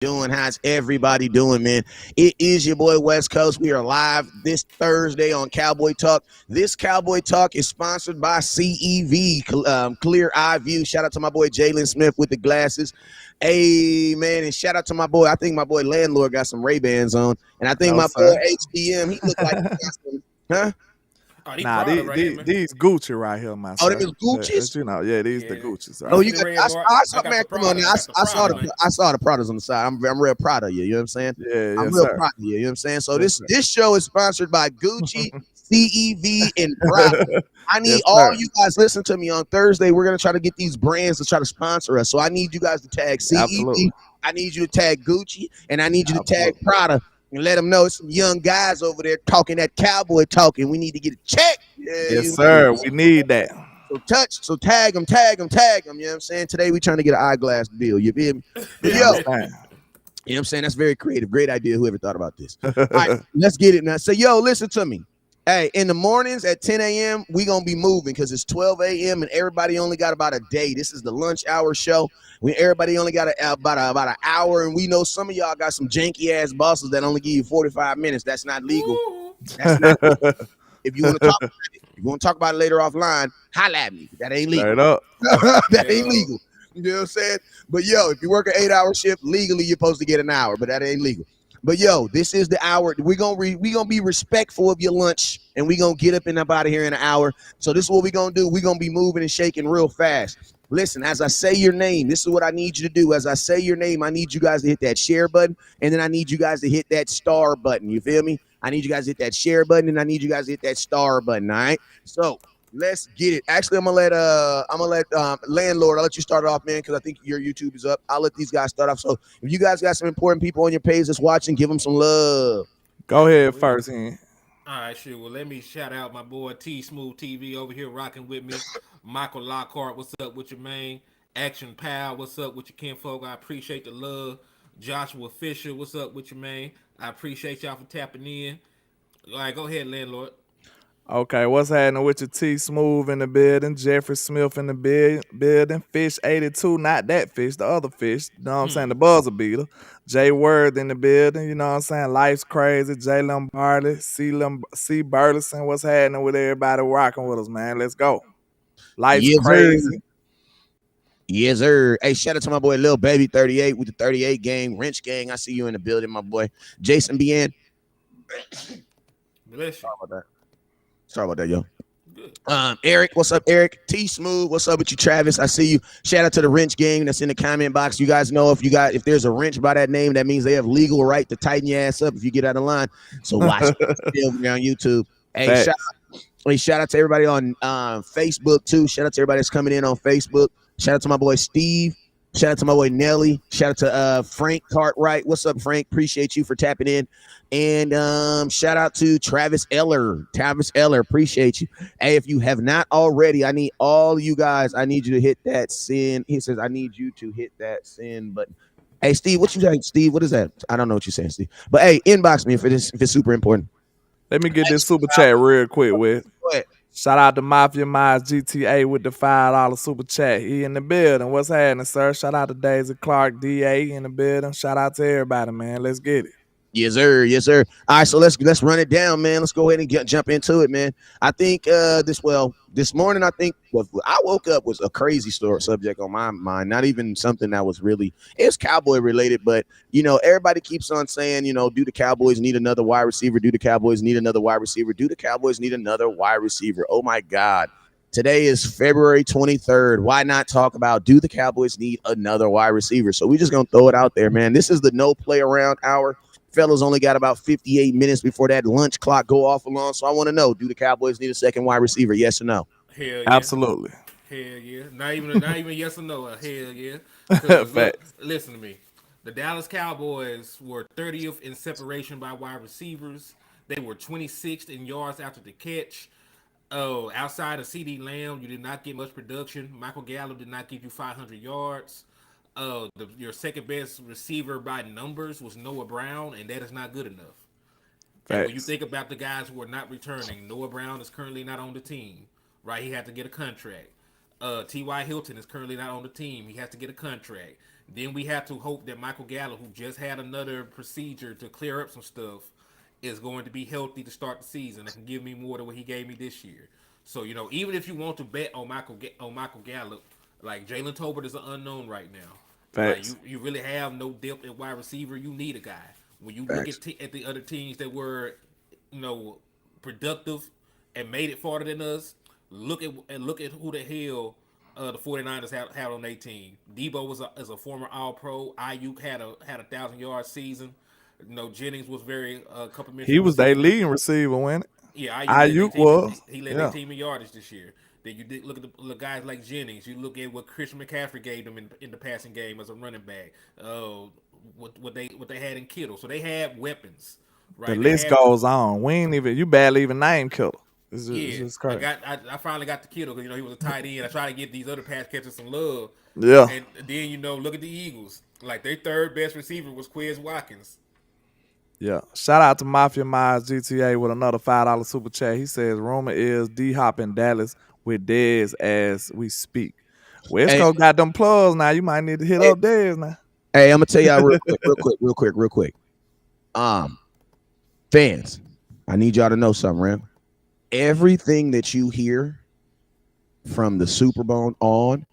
doing? How's everybody doing, man? It is your boy West Coast. We are live this Thursday on Cowboy Talk. This Cowboy Talk is sponsored by CEV, Clear Eye View. Shout out to my boy Jalen Smith with the glasses. Hey, man, and shout out to my boy. I think my boy Landlord got some Ray-Bans on, and I think No, my boy sir. HTM, he looked like he got some, huh? Oh, he Nah, Prada these, right here, these, man. these Gucci right here, my Oh, them sir. is Gucci's? These the Yeah. Gucci's You Oh, right you see here. the got. red Lord? I I saw, got man. the Come on Prada. now. I got the I saw Prada, the. man. I saw the products on the side. I'm real proud of you. You know what I'm saying? Yeah, I'm yes, real sir. proud of you. You know what I'm saying? So Yes, this show is sponsored by Gucci, CEV, and Prada. sir. I need Yes, all sir. you guys listen to me on Thursday. We're gonna try to get these brands to try to sponsor us. So I need you guys to tag CEV. Absolutely. I need you to tag Gucci, and I need you to tag Absolutely. Prada. And let them know it's some young guys over there talking that cowboy talk, and we need to get a check. Yeah, Yes, you sir. We need that. so tag them, tag them, tag them. You know what I'm saying? Today we trying to get an eyeglass deal. You feel me? But I yo, understand. you know what I'm saying? That's very creative. Great idea. Whoever thought about this. All right, let's get it now. So, yo, listen to me. Hey, in the mornings at 10 a.m., we going to be moving because it's 12 a.m. and everybody only got about a day. This is the lunch hour show. Everybody only got about an hour, and we know some of y'all got some janky ass bosses that only give you 45 minutes. That's not legal. Ooh. That's not legal. If you want to talk about it, if you want to talk about it later offline, holla at me. That ain't legal. Straight up. That ain't Yo. legal. You know what I'm saying? But yo, if you work an 8-hour shift, legally you're supposed to get an hour, but that ain't legal. But yo, this is the hour. We're gonna be respectful of your lunch, and we're gonna get up and up out of here in an hour. So this is what we're gonna do. We're gonna be moving and shaking real fast. Listen, as I say your name, this is what I need you to do. As I say your name, I need you guys to hit that share button, and then I need you guys to hit that star button. You feel me? I need you guys to hit that share button, and I need you guys to hit that star button. All right. So let's get it. Actually, I'm gonna let Landlord. I'll let you start off, man, because I think your YouTube is up. I'll let these guys start off. So if you guys got some important people on your page that's watching, give them some love. Go ahead first, Ian. All right, sure. Well, let me shout out my boy T Smooth TV over here rocking with me. Michael Lockhart, what's up with your man? Action Pal, what's up with your kinfolk? I appreciate the love. Joshua Fisher, what's up with your man? I appreciate y'all for tapping in. All right, go ahead, landlord. Okay, what's happening with your T Smooth in the building? Jeffrey Smith in the building. Fish 82, not that fish, the other fish. You know what I'm saying? The buzzer beater. Jay Word in the building. You know what I'm saying? Life's crazy. Jay Lombardi, C. Burleson. What's happening with everybody rocking with us, man? Let's go. Life's Yes, sir. crazy. Yes, sir. Hey, shout out to my boy Lil Baby 38 with the 38 gang, Wrench Gang. I see you in the building, my boy. Jason BN. Bless you. Sorry about that, yo. Good. Eric, what's up, Eric? T Smooth, what's up with you, Travis? I see you. Shout out to the wrench gang that's in the comment box. You guys know if there's a wrench by that name, that means they have legal right to tighten your ass up if you get out of line. So watch it over there on YouTube. Hey, shout out to everybody on Facebook too. Shout out to everybody that's coming in on Facebook. Shout out to my boy Steve. Shout out to my boy Nelly. Shout out to Frank Cartwright. What's up, Frank? Appreciate you for tapping in. And shout out to Travis Eller. Travis Eller, appreciate you. Hey, if you have not already, I need all you guys. I need you to hit that send. He says, I need you to hit that send button. Hey, Steve, what you saying? Steve, what is that? I don't know what you're saying, Steve. But hey, inbox me if it's super important. Let me get this super chat real quick with. Go ahead. Shout out to Mafia Miles GTA with the $5 super chat. He in the building. What's happening, sir? Shout out to Daisy Clark, DA in the building. Shout out to everybody, man. Let's get it. Yes, sir. Yes, sir. All right, so let's run it down, man. Let's go ahead and jump into it, man. I think this morning, I think what I woke up was a crazy subject on my mind. Not even something that was really it's Cowboy related, but everybody keeps on saying, do the Cowboys need another wide receiver? Do the Cowboys need another wide receiver? Do the Cowboys need another wide receiver? Oh my God. Today is February 23rd. Why not talk about do the Cowboys need another wide receiver? So we're just gonna throw it out there, man. This is the no play around hour. Fellas only got about 58 minutes before that lunch clock go off along. So I want to know, do the Cowboys need a second wide receiver? Yes or no? Hell yeah. Absolutely. Hell yeah. Not even yes or no. Hell yeah. Because look, Facts. listen to me. The Dallas Cowboys were 30th in separation by wide receivers. They were 26th in yards after the catch. Oh, outside of CD Lamb, you did not get much production. Michael Gallup did not give you 500 yards. Your second best receiver by numbers was Noah Brown, and that is not good enough. And when you Facts. think about the guys who are not returning, Noah Brown is currently not on the team, right? He had to get a contract. T.Y. Hilton is currently not on the team. He has to get a contract. Then we have to hope that Michael Gallup, who just had another procedure to clear up some stuff, is going to be healthy to start the season and can give me more than what he gave me this year. So even if you want to bet on Michael Gallup, like Jalen Tolbert is an unknown right now. Like Facts. you really have no depth at wide receiver. You need a guy. When you look Facts. at the other teams that were, you know, productive and made it farther than us, look at who the hell the 49ers had on their team. Debo is a former All Pro. Ayuk had a 1,000 yard season. Jennings was very He complimentary was their receiver. leading receiver when it. Yeah, Ayuk led their Ayuk team. was. He led their Yeah. team in yardage this year. Then you did look at the guys like Jennings. You look at what Christian McCaffrey gave them in the passing game as a running back. What they had in Kittle. So they had weapons, The right? They list had goes on. We ain't even, you barely even named Killer. It's yeah. just I crazy. got I finally got the Kittle because he was a tight end. I tried to get these other pass catchers some love, Yeah. and then look at the Eagles. Like their third best receiver was Quez Watkins. Yeah. Shout out to Mafia Miles GTA with another $5 super chat. He says rumor is D Hop in Dallas with Dez as we speak. West Hey, Coast got them plugs now. You might need to hit hey, up Dez now. hey, I'm gonna tell y'all real quick. Fans, I need y'all to know something, man. Everything that you hear from the Super Bowl on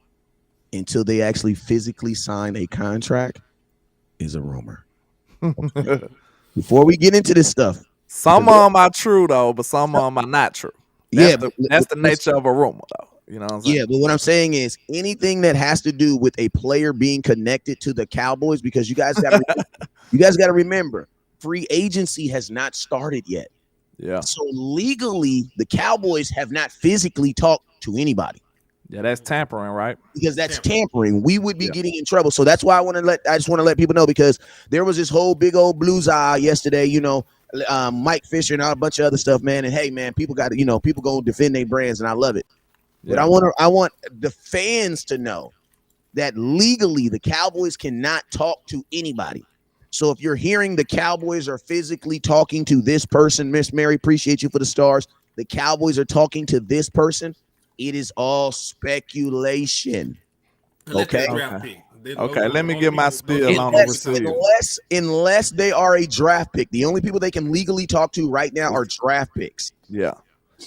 until they actually physically sign a contract is a rumor. Okay? Before we get into this stuff, Some of them are true though, but some of them are not true. yeah, That's the nature of a rumor though. You know what I'm saying? yeah, but what I'm saying is anything that has to do with a player being connected to the Cowboys, because you guys got to remember, free agency has not started yet. Yeah. So legally, the Cowboys have not physically talked to anybody Yeah, that's tampering, right? because that's tampering. We would be Yeah. getting in trouble. So that's why I just want to let people know, because there was this whole big old blues eye yesterday, Mike Fisher and a bunch of other stuff, man. And hey, man, people got to, people go defend their brands, and I love it. But Yeah. I want the fans to know that legally the Cowboys cannot talk to anybody. So if you're hearing the Cowboys are physically talking to this person, Miss Mary, appreciate you for the stars. The Cowboys are talking to this person. It is all speculation. Okay. Draft pick. Okay, let me get my spiel on the receiver. Unless they are a draft pick, the only people they can legally talk to right now are draft picks. Yeah.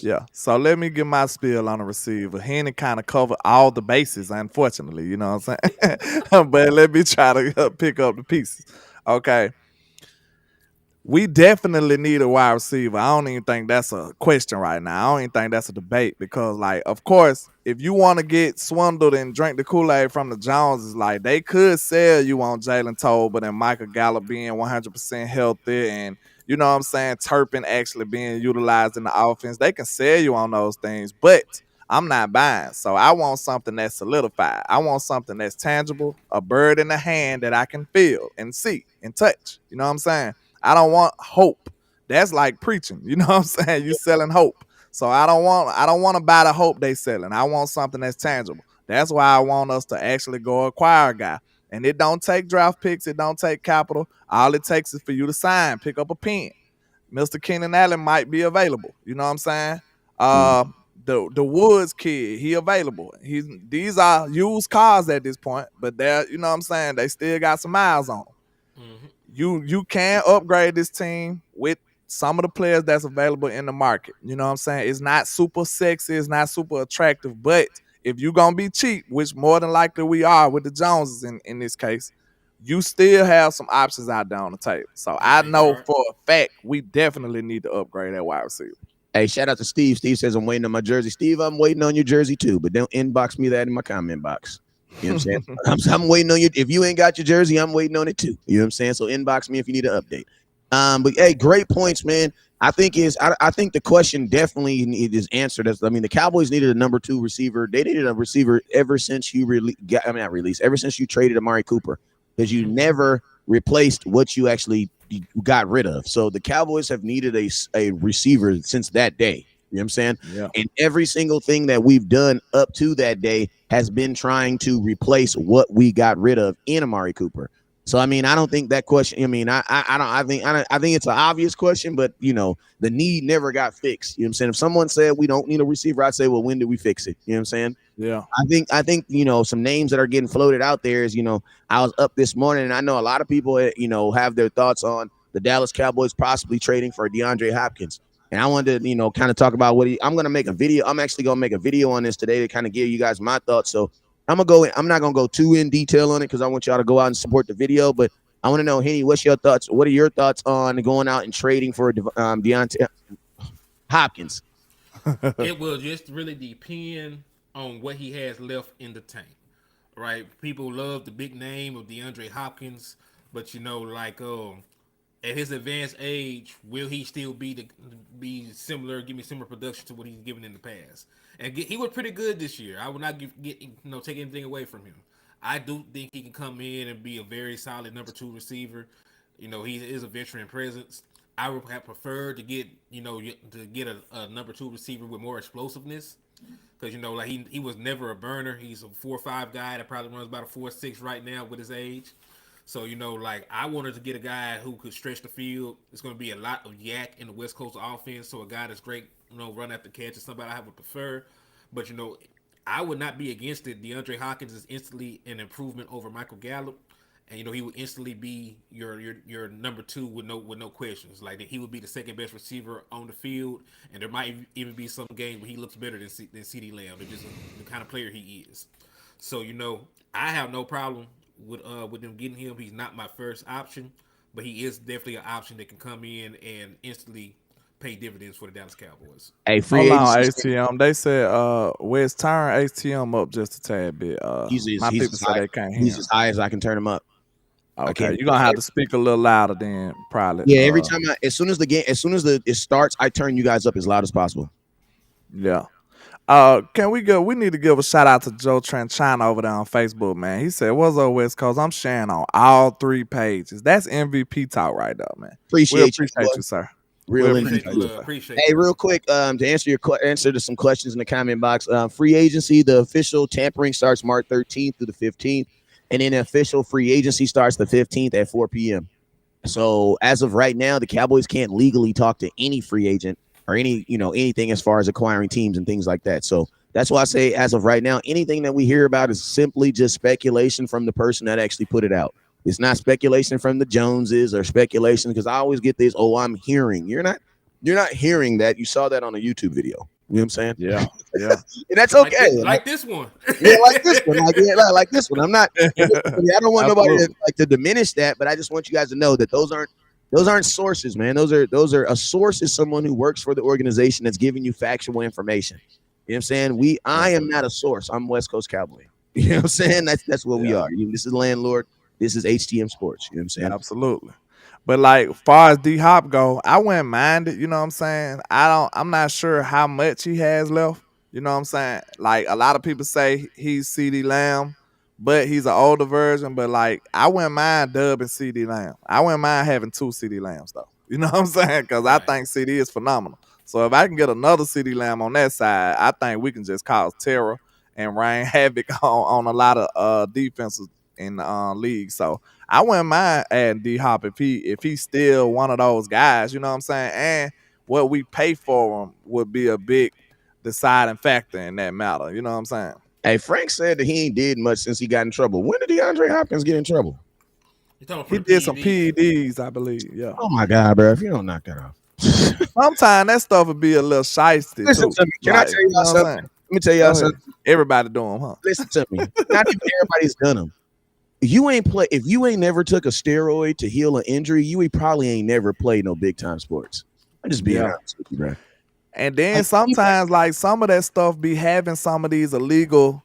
Yeah. So let me get my spiel on the receiver. Henny kind of covered all the bases, unfortunately. You know what I'm saying? But let me try to pick up the pieces. Okay. We definitely need a wide receiver. I don't even think that's a question right now. I don't even think that's a debate because, like, of course, if you want to get swindled and drink the Kool-Aid from the Joneses, like, they could sell you on Jalen Tolbert and Michael Gallup being 100% healthy and, you know what I'm saying, Turpin actually being utilized in the offense. They can sell you on those things, but I'm not buying. So I want something that's solidified. I want something that's tangible, a bird in the hand that I can feel and see and touch. You know what I'm saying? I don't want hope. That's like preaching. You know what I'm saying? You selling hope. So I don't want to buy the hope they selling. I want something that's tangible. That's why I want us to actually go acquire a guy. And it don't take draft picks. It don't take capital. All it takes is for you to sign, pick up a pen. Mr. Keenan Allen might be available. You know what I'm saying? The Woods kid, he available. These are used cars at this point, but they're, you know what I'm saying, they still got some miles on them. You can upgrade this team with some of the players that's available in the market. You know what I'm saying? It's not super sexy, it's not super attractive, but if you're gonna be cheap, which more than likely we are with the Joneses in this case, you still have some options out there on the table. So I know for a fact we definitely need to upgrade that wide receiver. Hey, shout out to Steve. Steve says I'm waiting on my jersey. Steve, I'm waiting on your jersey too, but don't inbox me that in my comment box. You know what I'm saying? I'm waiting on you. If you ain't got your jersey, I'm waiting on it too. You know what I'm saying? So inbox me if you need an update. But hey, great points, man. I think the question definitely is answered. The Cowboys needed a number 2 receiver. They needed a receiver ever since you ever since you traded Amari Cooper, because you never replaced what you actually got rid of. So the Cowboys have needed a receiver since that day. You know what I'm saying? Yeah. And every single thing that we've done up to that day has been trying to replace what we got rid of in Amari Cooper. So I mean, I don't think that question. I mean, I don't. I think it's an obvious question, but the need never got fixed. You know what I'm saying? If someone said we don't need a receiver, I'd say, well, when did we fix it? You know what I'm saying? Yeah. I think some names that are getting floated out there is I was up this morning and I know a lot of people have their thoughts on the Dallas Cowboys possibly trading for DeAndre Hopkins. And I wanted to kind of talk about I'm going to make a video. I'm actually going to make a video on this today to kind of give you guys my thoughts. So I'm not going to go too in detail on it because I want y'all to go out and support the video. But I want to know, Henny, what's your thoughts? What are your thoughts on going out and trading for DeAndre Hopkins? It will just really depend on what he has left in the tank, right? People love the big name of DeAndre Hopkins, but at his advanced age, will he still be similar? Give me similar production to what he's given in the past. And he was pretty good this year. I would not take anything away from him. I do think he can come in and be a very solid number 2 receiver. He is a veteran presence. I would have preferred to get a number 2 receiver with more explosiveness, because he was never a burner. He's a 4.5 guy that probably runs about a 4.6 right now with his age. So I wanted to get a guy who could stretch the field. It's going to be a lot of yak in the West Coast offense. So a guy that's great, run after catch is somebody I would prefer. But I would not be against it. DeAndre Hopkins is instantly an improvement over Michael Gallup. And he would instantly be your number 2 with no questions. Like he would be the second best receiver on the field, and there might even be some games where he looks better than CeeDee Lamb. It's just the kind of player he is. So I have no problem with them getting him. He's not my first option, but he is definitely an option that can come in and instantly pay dividends for the Dallas Cowboys. Hey, Hold on, HTM. They said Wes, turn HTM up just a tad bit. My people said they can't hear. He's as high as I can turn him up. Okay, you're gonna have to speak a little louder then, probably. Yeah, every time as soon as it starts, I turn you guys up as loud as possible. Yeah. Can we go? We need to give a shout out to Joe Tranchina over there on Facebook, man. He said, "What's up, West Coast? I'm sharing on all 3 pages." That's MVP talk right there, man. Appreciate you, sir. Appreciate Hey, real quick, to answer to some questions in the comment box. Free agency, the official tampering starts March 13th through the 15th. And then the official free agency starts the 15th at 4 p.m. So as of right now, the Cowboys can't legally talk to any free agent or anything as far as acquiring teams and things like that. So that's why I say as of right now, anything that we hear about is simply just speculation from the person that actually put it out. It's not speculation from the Joneses or speculation, because I always get this, I'm hearing. You're not hearing that. You saw that on a YouTube video. You know what I'm saying? Yeah. And that's okay. Like this one. Yeah, like this one. Like this one. I'm not. I don't want nobody to diminish that, but I just want you guys to know that those aren't sources, man. Those are a source is someone who works for the organization that's giving you factual information. You know what I'm saying? I am not a source. I'm West Coast Cowboy. You know what I'm saying? That's what we are. This is Landlord. This is HTM Sports. You know what I'm saying? Absolutely. But like far as D Hop go, I wouldn't mind it, you know what I'm saying? I'm not sure how much he has left. You know what I'm saying? Like a lot of people say he's CeeDee Lamb, but he's an older version. But like I wouldn't mind dubbing CeeDee Lamb. I wouldn't mind having 2 CeeDee Lambs though. You know what I'm saying? Because I think CD is phenomenal. So if I can get another CeeDee Lamb on that side, I think we can just cause terror and rain havoc on a lot of defenses in the league. So I wouldn't mind adding D Hop if he's still one of those guys, you know what I'm saying? And what we pay for him would be a big deciding factor in that matter. You know what I'm saying? Hey, Frank said that he ain't did much since he got in trouble. When did DeAndre Hopkins get in trouble? He did some PEDs, I believe. Yeah. Oh my God, bro! If you don't knock that off, sometimes that stuff would be a little shiesty. Listen to me. Can I tell y'all something? Let me tell y'all something. Everybody do them, huh? Listen to me. Not even everybody's done them. If you ain't never took a steroid to heal an injury, you probably ain't never played no big time sports. I'm just being honest with you, bro. And then sometimes like some of that stuff be having some of these illegal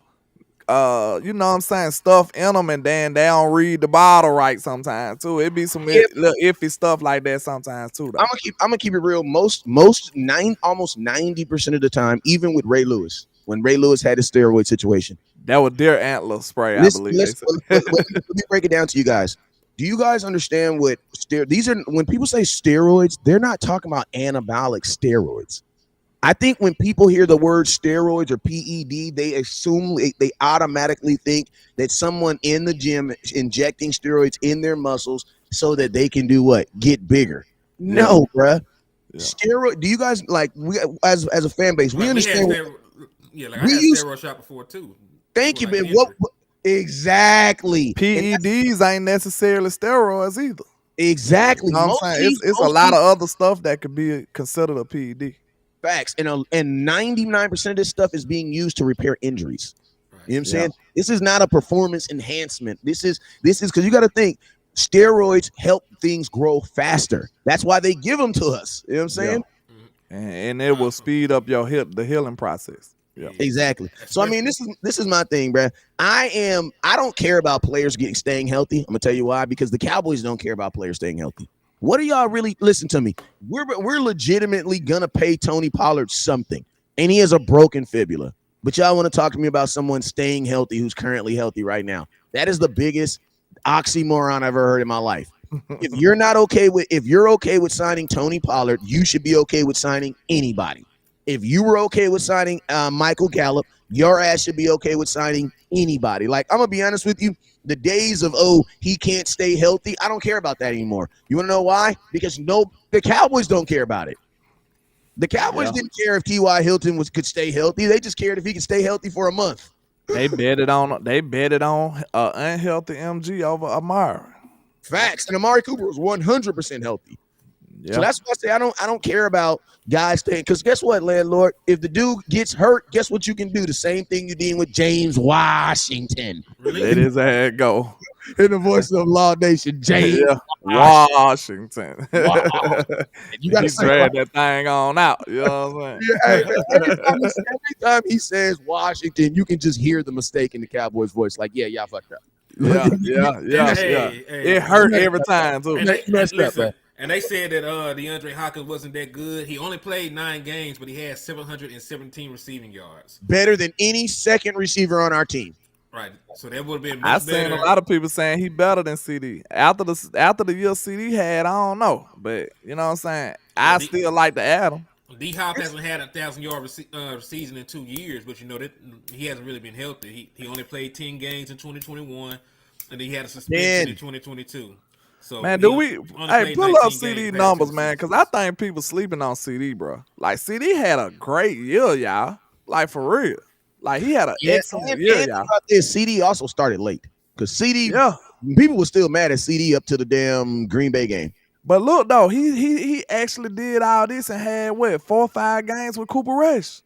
you know what I'm saying, stuff in them, and then they don't read the bottle right sometimes too. It be some little iffy stuff like that sometimes too, though. I'm gonna keep it real. Almost 90% of the time, even with Ray Lewis, when Ray Lewis had his steroid situation. That was deer antler spray, I believe. Let me break it down to you guys. Do you guys understand what these are? When people say steroids, they're not talking about anabolic steroids. I think when people hear the word steroids or PED, they assume they automatically think that someone in the gym injecting steroids in their muscles so that they can do what? Get bigger. No, bruh. Yeah. Steroid. Do you guys like we as a fan base? We Like we had understand. like I We had use. steroid shot before too. Thank For, you, like, man. an What injury. exactly? And PEDs ain't necessarily steroids either. exactly. You know what I'm saying? It's a lot of other stuff that could be considered a PED. facts, and 99% of this stuff is being used to repair injuries. Right. You know what I'm saying? This is not a performance enhancement. This is because you got to think steroids help things grow faster. That's why they give them to us. You know what I'm saying? And it will speed up the healing process. Yeah. Exactly. So I mean, this is my thing, bro. I don't care about players staying healthy. I'm gonna tell you why. Because the Cowboys don't care about players staying healthy. What are y'all really? Listen to me. We're legitimately gonna pay Tony Pollard something, and he has a broken fibula. But y'all want to talk to me about someone staying healthy who's currently healthy right now? That is the biggest oxymoron I've ever heard in my life. If you're okay with signing Tony Pollard, you should be okay with signing anybody. If you were okay with signing Michael Gallup, your ass should be okay with signing anybody. Like, I'm gonna be honest with you, the days of he can't stay healthy, I don't care about that anymore. You want to know why? Because the Cowboys don't care about it. The Cowboys didn't care if T.Y. Hilton could stay healthy. They just cared if he could stay healthy for a month. They betted on unhealthy MG over Amari. Facts. And Amari Cooper was 100% healthy. Yeah. So that's why I say I don't care about guys staying. Because guess what, landlord? If the dude gets hurt, guess what you can do? The same thing you did with James Washington. Let his ass go. In the voice of Law Nation, James Washington. Wow. You gotta drag that thing on out. You know what I'm saying? Every time he says Washington, you can just hear the mistake in the Cowboys' voice. Like, yeah, y'all fucked up. Yeah. It hurt every time too. And they said that DeAndre Hopkins wasn't that good. He only played 9 games, but he had 717 receiving yards. Better than any second receiver on our team. Right. So that would have been much better. I've seen a lot of people saying he better than CD. After the year CD had, I don't know. But you know what I'm saying? I still like to add him. D-Hop hasn't had a 1,000-yard season in 2 years, but you know that he hasn't really been healthy. He only played 10 games in 2021, and he had a suspension in 2022. So man, pull up CD numbers, man, because I think people sleeping on CD, bro. Like CD had a great year, y'all. Like for real. Like he had an excellent year, y'all. CD also started late because CD, people were still mad at CD up to the damn Green Bay game. But look though, he actually did all this and had 4 or 5 games with Cooper Rush.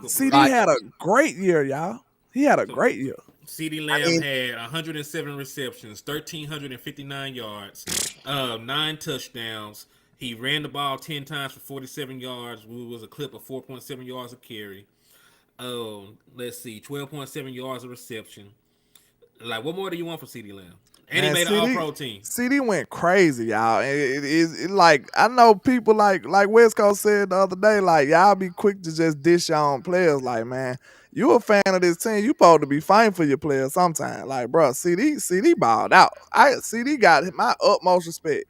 CD had a great year, y'all. He had a great year. CeeDee Lamb had 107 receptions, 1,359 yards, 9 touchdowns. He ran the ball 10 times for 47 yards, which was a clip of 4.7 yards a carry. Let's see, 12.7 yards of reception. Like, what more do you want from CeeDee Lamb? And he made an all-pro team. CD went crazy, y'all. It like I know people like West Coast said the other day, like y'all be quick to just dish your own players. Like, man, you a fan of this team, you supposed to be fighting for your players sometime. Like, bro, CD balled out. CD got my utmost respect.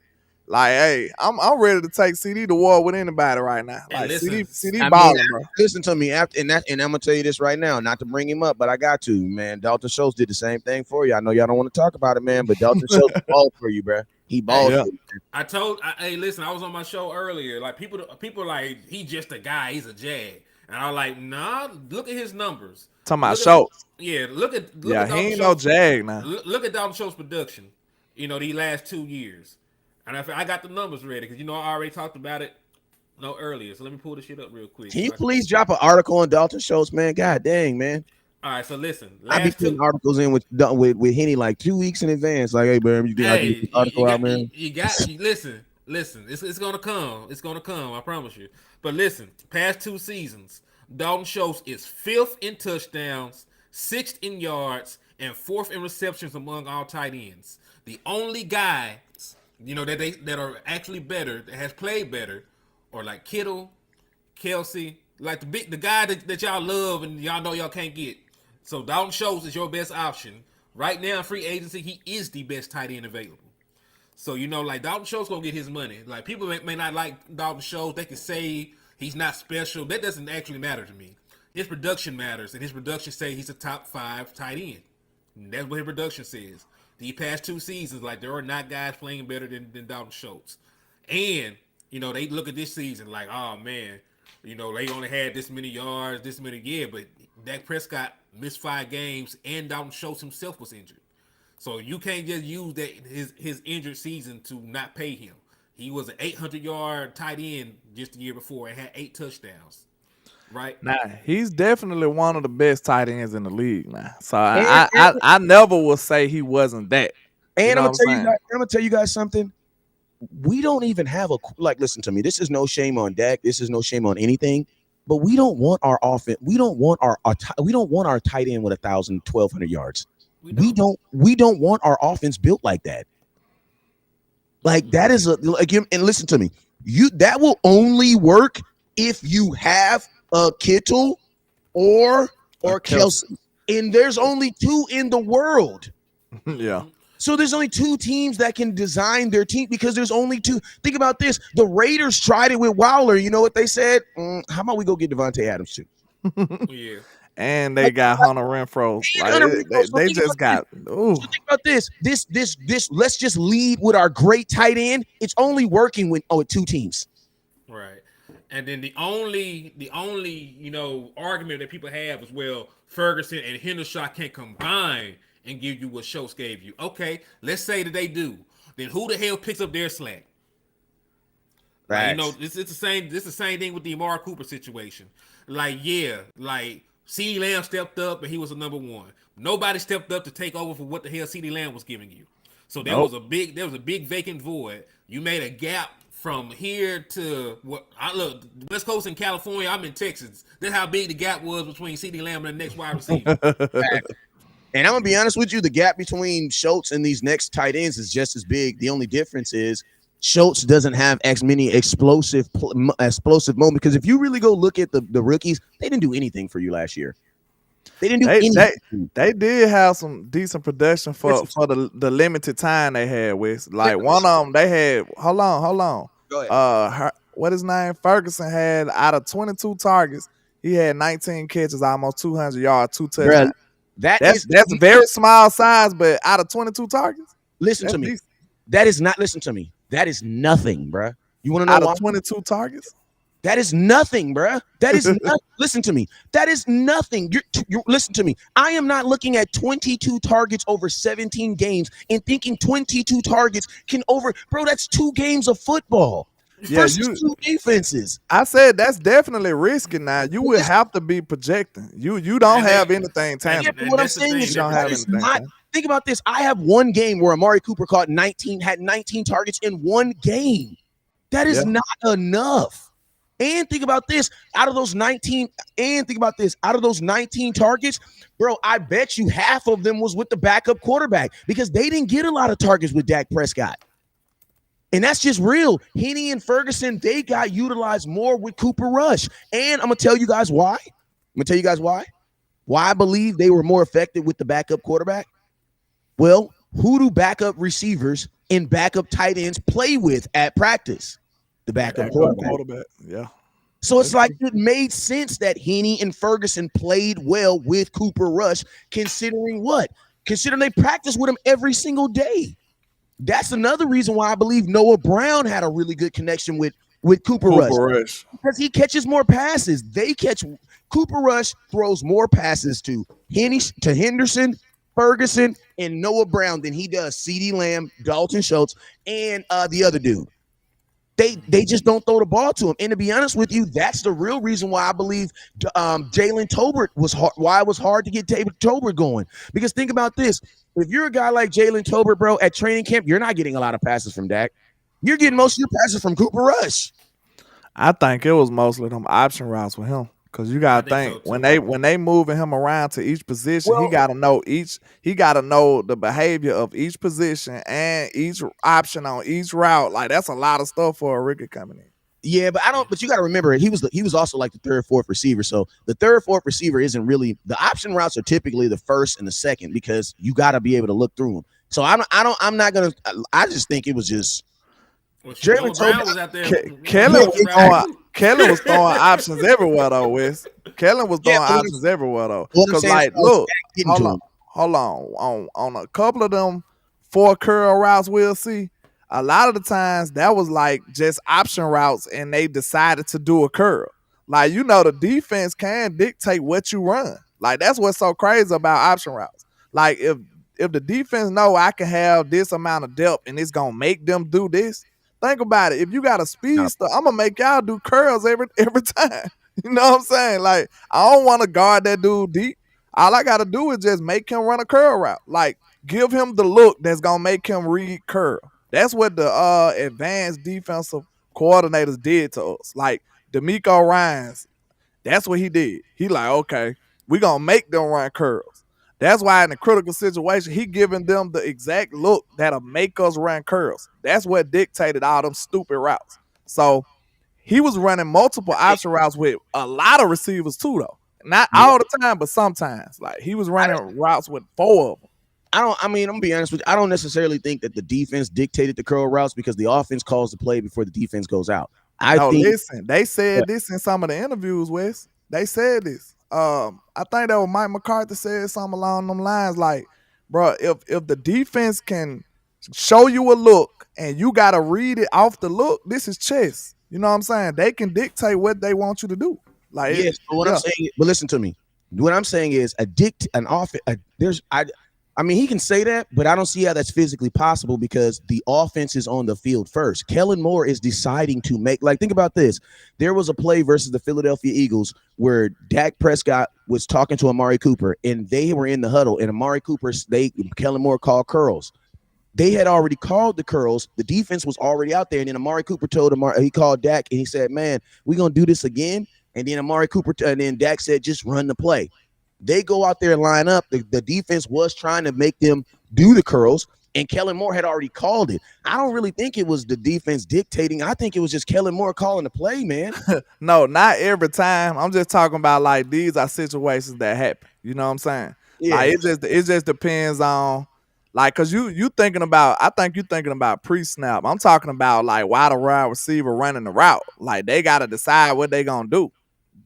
Like, hey, I'm ready to take CD to war with anybody right now. Like, CD balling, bro. Listen to me and I'm gonna tell you this right now, not to bring him up, but I got to, man. Dalton Schultz did the same thing for you. I know y'all don't want to talk about it, man, but Dalton Schultz balled for you, bro. He balled for you. Hey, listen, I was on my show earlier. Like people like he just a guy, he's a jag, and I was like, nah, look at his numbers. Talking about Schultz. Look at he ain't no jag now. Look at Dalton Schultz production. You know, these last 2 years. And I got the numbers ready because, you know, I already talked about it earlier. So let me pull this shit up real quick. Can you please drop an article on Dalton Schultz, man? God dang, man. All right, so listen. I be putting articles in with Henny like 2 weeks in advance. Like, hey, man, you think I can get this article out, man? Listen. It's gonna come. It's gonna come. I promise you. But listen, past 2 seasons, Dalton Schultz is 5th in touchdowns, 6th in yards, and 4th in receptions among all tight ends. The only guy, you know, that are actually better, that has played better, or like Kittle, Kelsey, like the guy that y'all love and y'all know y'all can't get. So Dalton Schultz is your best option right now in free agency. He is the best tight end available. So you know, like Dalton Schultz gonna get his money. Like people may not like Dalton Schultz. They can say He's not special. That doesn't actually matter to me. His production matters, and his production say he's a top 5 tight end. And that's what his production says. The past 2 seasons, like there are not guys playing better than Dalton Schultz. And, they look at this season like, oh man, they only had this many yards, this many, yeah, but Dak Prescott missed 5 games and Dalton Schultz himself was injured. So you can't just use that his injured season to not pay him. He was an 800-yard tight end just the year before and had 8 touchdowns. Right? Nah, he's definitely one of the best tight ends in the league now. So And, I never will say he wasn't that. and know I'm what I'm saying? I'm gonna tell you guys something. We don't even have listen to me. This is no shame on Dak. This is no shame on anything. But we don't want our offense. We don't want our tight end with 1,000, 1,200 yards. We don't want our offense built like that. Like that is and listen to me. That will only work if you have a Kittle or Kelsey. And there's only 2 in the world. Yeah. So there's only 2 teams that can design their team because there's only 2. Think about this. The Raiders tried it with Wilder. You know what they said? How about we go get Devontae Adams too? Yeah. And they got Hunter Renfro. They just got. Ooh. So think about this. This. Let's just lead with our great tight end. It's only working with 2 teams. Right. And then the only argument that people have is, well, Ferguson and Hendershot can combine and give you what Schultz gave you. Okay, let's say that they do. Then who the hell picks up their slack? Right. This is the same. This is the same thing with the Amari Cooper situation. CeeDee Lamb stepped up and he was a number 1. Nobody stepped up to take over for what the hell CeeDee Lamb was giving you. So there was a big vacant void. You made a gap from here to look, West Coast in California. I'm in Texas. That's how big the gap was between CeeDee Lamb and the next wide receiver. And I'm gonna be honest with you, the gap between Schultz and these next tight ends is just as big. The only difference is Schultz doesn't have as many explosive moments. Because if you really go look at the rookies, they didn't do anything for you last year. They didn't do anything. They did have some decent production for the limited time they had with. Like one of them, they had. Hold on. Go ahead. What his name? Ferguson had out of 22 targets, he had 19 catches, almost 200 yards, 2 touchdowns. That's a very small size, but out of 22 targets, listen to me. That is nothing, bruh. You want to know out why? of 22 targets? That is nothing, bruh. That is listen to me. That is nothing. You listen to me. I am not looking at 22 targets over 17 games and thinking 22 targets can bro, that's 2 games of football. Yeah, versus 2 defenses. I said that's definitely risky. Now you will have to be projecting. You don't have anything tangible. What I'm saying is, think about this. I have 1 game where Amari Cooper had 19 targets in 1 game. That is not enough. And think about this. Out of those 19 targets, bro, I bet you half of them was with the backup quarterback because they didn't get a lot of targets with Dak Prescott. And that's just real. Henny and Ferguson, they got utilized more with Cooper Rush. And I'm going to tell you guys why. Why I believe they were more effective with the backup quarterback. Well, who do backup receivers and backup tight ends play with at practice? The backup quarterback. Yeah. So it's like it made sense that Henny and Ferguson played well with Cooper Rush, considering what? Considering they practice with him every single day. That's another reason why I believe Noah Brown had a really good connection with Cooper Rush. Because he catches more passes. Cooper Rush throws more passes to Henderson, Ferguson, and Noah Brown than he does CeeDee Lamb, Dalton Schultz, and the other dude. They just don't throw the ball to him. And to be honest with you, that's the real reason why I believe Jalen Tolbert was hard. Why it was hard to get Tolbert going. Because think about this. If you're a guy like Jalen Tolbert, bro, at training camp, you're not getting a lot of passes from Dak. You're getting most of your passes from Cooper Rush. I think it was mostly them option routes with him. Because you gotta think when they moving him around to each position, he gotta know the behavior of each position and each option on each route. Like that's a lot of stuff for a rookie coming in. Yeah, but you got to remember he was also like the 3rd, 4th receiver. So the 3rd, 4th receiver isn't really the option routes are typically the 1st and the 2nd because you got to be able to look through them. So I just think it was just Jalen Brown was out there. Kellen was throwing options everywhere though, Wes. Kellen was Yeah, throwing but options everywhere though. what I'm Cause saying is like, how is look, Dak getting hold to on, him? hold on a couple of them 4 curl routes we'll see. A lot of the times that was like just option routes, and they decided to do a curl. Like the defense can dictate what you run. Like that's what's so crazy about option routes. Like if the defense know I can have this amount of depth and it's gonna make them do this. Think about it. If you got a No. speedster, I'm gonna make y'all do curls every time. You know what I'm saying? Like I don't want to guard that dude deep. All I gotta do is just make him run a curl route. Like give him the look that's gonna make him read curl. That's what the advanced defensive coordinators did to us. Like D'Amico Ryans, that's what he did. He like, okay, we gonna make them run curls. That's why in a critical situation, he giving them the exact look that'll make us run curls. That's what dictated all them stupid routes. So he was running multiple option routes with a lot of receivers too, though. Not Yeah. all the time, but sometimes. Like he was running routes with 4 of them. I mean, I'm gonna be honest with you. I don't necessarily think that the defense dictated the curl routes because the offense calls the play before the defense goes out. I think Listen, they said this in some of the interviews, Wes. They said this. I think that was Mike McCarthy said something along them lines, like, bro, if the defense can show you a look and you gotta read it off the look, this is chess. You know what I'm saying? They can dictate what they want you to do. Like, yes, but what I'm saying, but listen to me. What I'm saying is an offense. I mean, he can say that, but I don't see how that's physically possible because the offense is on the field first. Kellen Moore is deciding to make, like, think about this. There was a play versus the Philadelphia Eagles where Dak Prescott was talking to Amari Cooper, and they were in the huddle, and Amari Cooper, Kellen Moore called curls. They had already called the curls. The defense was already out there, and then Amari Cooper told he called Dak, and he said, "Man, we're gonna do this again." And then and then Dak said, "Just run the play." They go out there and line up. The defense was trying to make them do the curls, and Kellen Moore had already called it. I don't really think it was the defense dictating. I think it was just Kellen Moore calling the play, man. No, not every time. I'm just talking about like these are situations that happen. You know what I'm saying? Yeah. Like it just depends on like cause you thinking about I think you thinking about pre-snap. I'm talking about like why the wide receiver running the route. Like they gotta decide what they gonna do,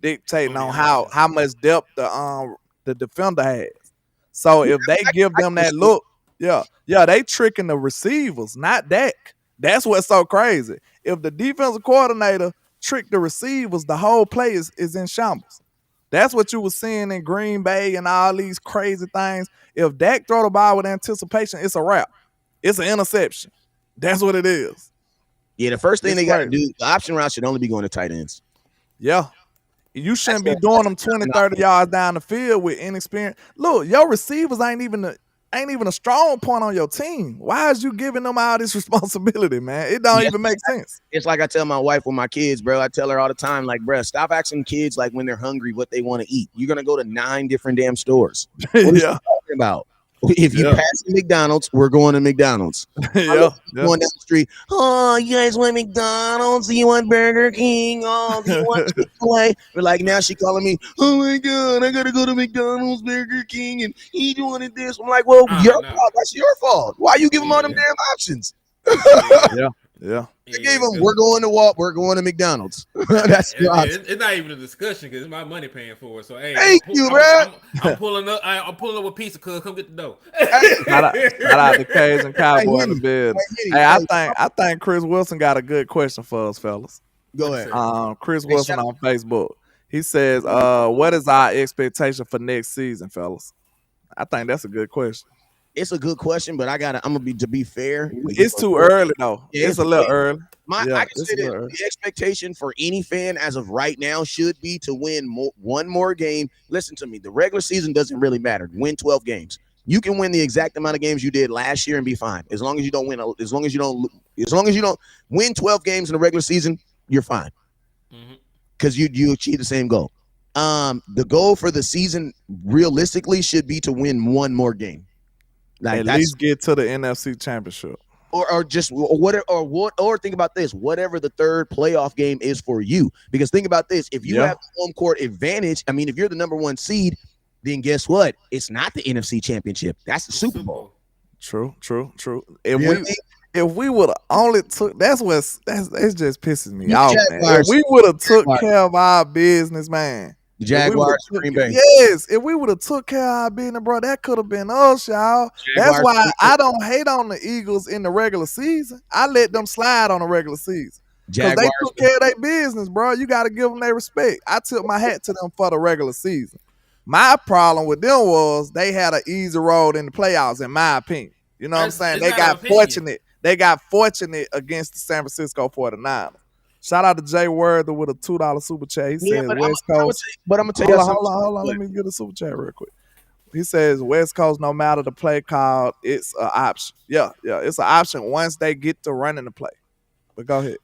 dictating on how much depth the defender has. So if they give them that look, they tricking the receivers, not Dak. That's what's so crazy. If the defensive coordinator trick the receivers, the whole play is in shambles. That's what you were seeing in Green Bay and all these crazy things. If Dak throw the ball with anticipation, it's a wrap. It's an interception. That's what it is. Yeah, the first thing they got to do, the option route should only be going to tight ends. Yeah. You shouldn't be doing them 20, 30 yards down the field with inexperience. Look, your receivers ain't even a strong point on your team. Why is you giving them all this responsibility, man? It don't even make sense. It's like I tell my wife with my kids, bro. I tell her all the time, like, bro, stop asking kids like when they're hungry what they want to eat. You're gonna go to 9 different damn stores. What are you talking about? If you pass McDonald's, we're going to McDonald's. Going down the street. Oh, you guys want McDonald's? Do you want Burger King? Oh, do you want Chick-fil-A? We're like, now she calling me, oh my God, I gotta go to McDonald's, Burger King, and he wanted this. I'm like, well, your fault. That's your fault. Why you give them all them damn options? Yeah. I gave them, we're going to Walt, we're going to McDonald's. That's it's not even a discussion because it's my money paying for it. So hey, thank you, bro. I'm pulling up. I'm pulling up a pizza. Come get the dough. Shout out to Cajun Cowboy in the bed. Hey, I think Chris Wilson got a good question for us, fellas. Go ahead. Chris Wilson on Facebook. He says, "What is our expectation for next season, fellas?" I think that's a good question. It's a good question, but to be fair. It's too early though. It's a little early. I can say that the expectation for any fan as of right now should be to win one more game. Listen to me. The regular season doesn't really matter. Win 12 games. You can win the exact amount of games you did last year and be fine. As long as you don't win 12 games in the regular season, you're fine. Because you achieve the same goal. The goal for the season realistically should be to win one more game. Like at least get to the NFC Championship, or think about this: whatever the third playoff game is for you. Because think about this: if you have the home court advantage, I mean, if you're the number 1 seed, then guess what? It's not the NFC Championship. That's the Super Bowl. True. if we would have only took, that's just pisses me The off, man. If Jaguars, we would have took Jaguars, care of our business, man. the If we would Jaguars, have took Green it, Bay, yes, if we would have took care of our business, bro, that could have been us, y'all. That's Jaguars, why Green Bay, I don't hate on the Eagles in the regular season. I let them slide on the regular season. Because they Jaguars. took care of their business, bro. You got to give them their respect. I took my hat to them for the regular season. My problem with them was they had an easy road in the playoffs, in my opinion. You know what I'm saying? It's They not an got opinion. fortunate. They got fortunate against the San Francisco 49ers. Shout out to Jay Worthy with a $2 super chat. He Yeah, says but West I'm Coast. gonna tell you something. Hold on. Let me get a super chat real quick. He says West Coast, no matter the play call, it's an option. Yeah, it's an option once they get to running the play. But go ahead.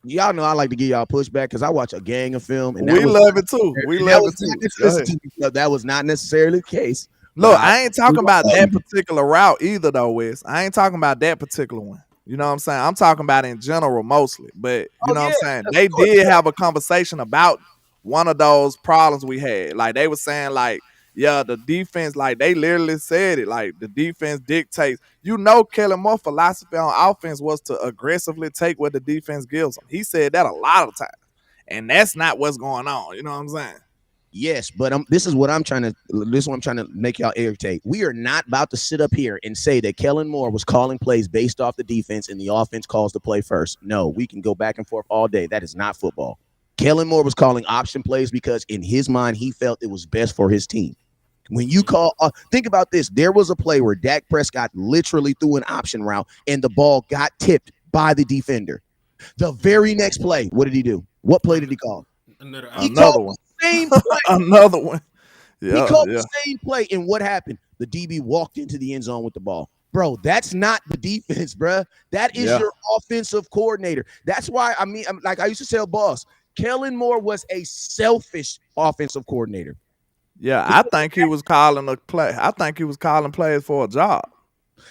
Y'all know I like to give y'all pushback because I watch a gang of film, and We love it too. We love it too. That was not necessarily the case. Look, I ain't talking about that particular route either, though, Wes. I ain't talking about that particular one. You know what I'm saying? I'm talking about in general mostly. But you know what I'm saying? They did have a conversation about one of those problems we had. Like they were saying, like, yeah, the defense, like they literally said it, like the defense dictates. You know, Kellen Moore's philosophy on offense was to aggressively take what the defense gives them. He said that a lot of times. And that's not what's going on. You know what I'm saying? Yes, but this is what I'm trying to make y'all irritate. We are not about to sit up here and say that Kellen Moore was calling plays based off the defense and the offense calls the play first. No, we can go back and forth all day. That is not football. Kellen Moore was calling option plays because in his mind, he felt it was best for his team. When you call, think about this. There was a play where Dak Prescott literally threw an option route and the ball got tipped by the defender. The very next play, what did he do? What play did he call? Another one. Same play. Another one. Yeah, he called the same play, and what happened? The DB walked into the end zone with the ball. Bro, that's not the defense, bro. That is your offensive coordinator. That's why, like I used to tell Boss, Kellen Moore was a selfish offensive coordinator. Yeah, I think he was calling a play. I think he was calling plays for a job.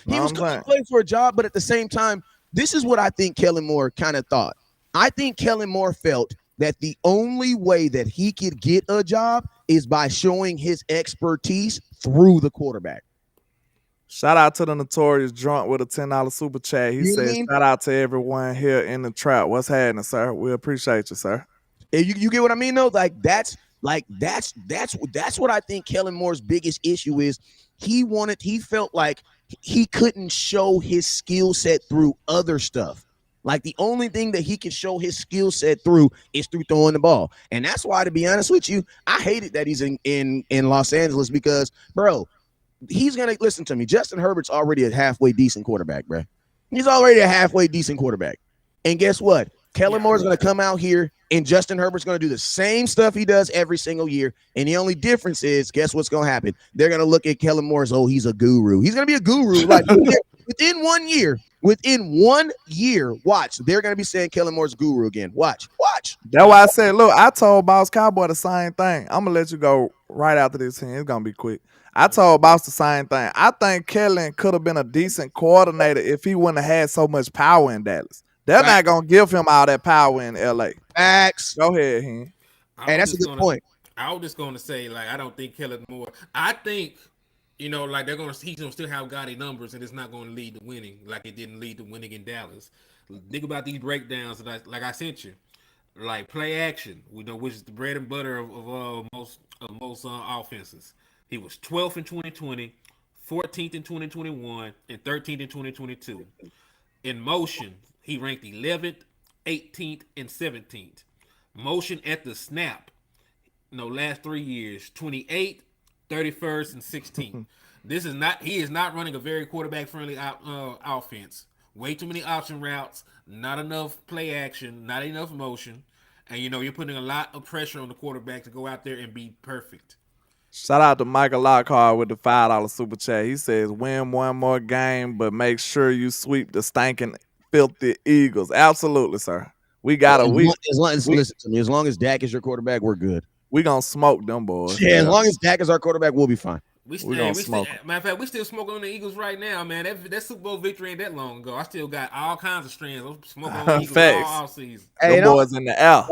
He was calling plays for a job, but at the same time, this is what I think Kellen Moore kind of thought. I think Kellen Moore felt that the only way that he could get a job is by showing his expertise through the quarterback. Shout out to the Notorious Drunk with a $10 super chat. He says, shout out to everyone here in the trap. What's happening, sir? We appreciate you, sir. And you get what I mean, though? That's what I think Kellen Moore's biggest issue is. He felt like he couldn't show his skill set through other stuff. Like the only thing that he can show his skill set through is through throwing the ball. And that's why, to be honest with you, I hated that he's in Los Angeles because, bro, he's going to listen to me. Justin Herbert's already a halfway decent quarterback, bro. He's already a halfway decent quarterback. And guess what? Kellen Moore's going to come out here and Justin Herbert's going to do the same stuff he does every single year. And the only difference is, guess what's going to happen? They're going to look at Kellen Moore as, oh, he's a guru. He's going to be a guru. Like within 1 year, watch. They're going to be saying Kellen Moore's guru again. Watch. That's why I said, look, I told Boss Cowboy the same thing. I'm going to let you go right after this here. It's going to be quick. I told Boss the same thing. I think Kellen could have been a decent coordinator if he wouldn't have had so much power in Dallas. They're not going to give him all that power in L.A. Facts. Go ahead, Hen. Hey, that's a good point. I was just going to say, like, I don't think Kellen Moore. I think, like he's going to still have gaudy numbers, and it's not going to lead to winning like it didn't lead to winning in Dallas. Think about these breakdowns that I sent you, like play action, which is the bread and butter of most offenses. He was 12th in 2020, 14th in 2021, and 13th in 2022. In motion, he ranked 11th, 18th, and 17th. Motion at the snap, last 3 years, 28th, 31st, and 16th. He is not running a very quarterback-friendly offense. Way too many option routes, not enough play action, not enough motion. And, you're putting a lot of pressure on the quarterback to go out there and be perfect. Shout out to Michael Lockhart with the $5 super chat. He says, win one more game, but make sure you sweep the stinking, filthy Eagles. Absolutely, sir. We got to. Listen to me. As long as Dak is your quarterback, we're good. We going to smoke them boys. Yeah, as long as Dak is our quarterback, we'll be fine. Matter of fact, we still smoking on the Eagles right now, man. That Super Bowl victory ain't that long ago. I still got all kinds of strands. I'm smoking on the Eagles all season. Hey, them boys in the air.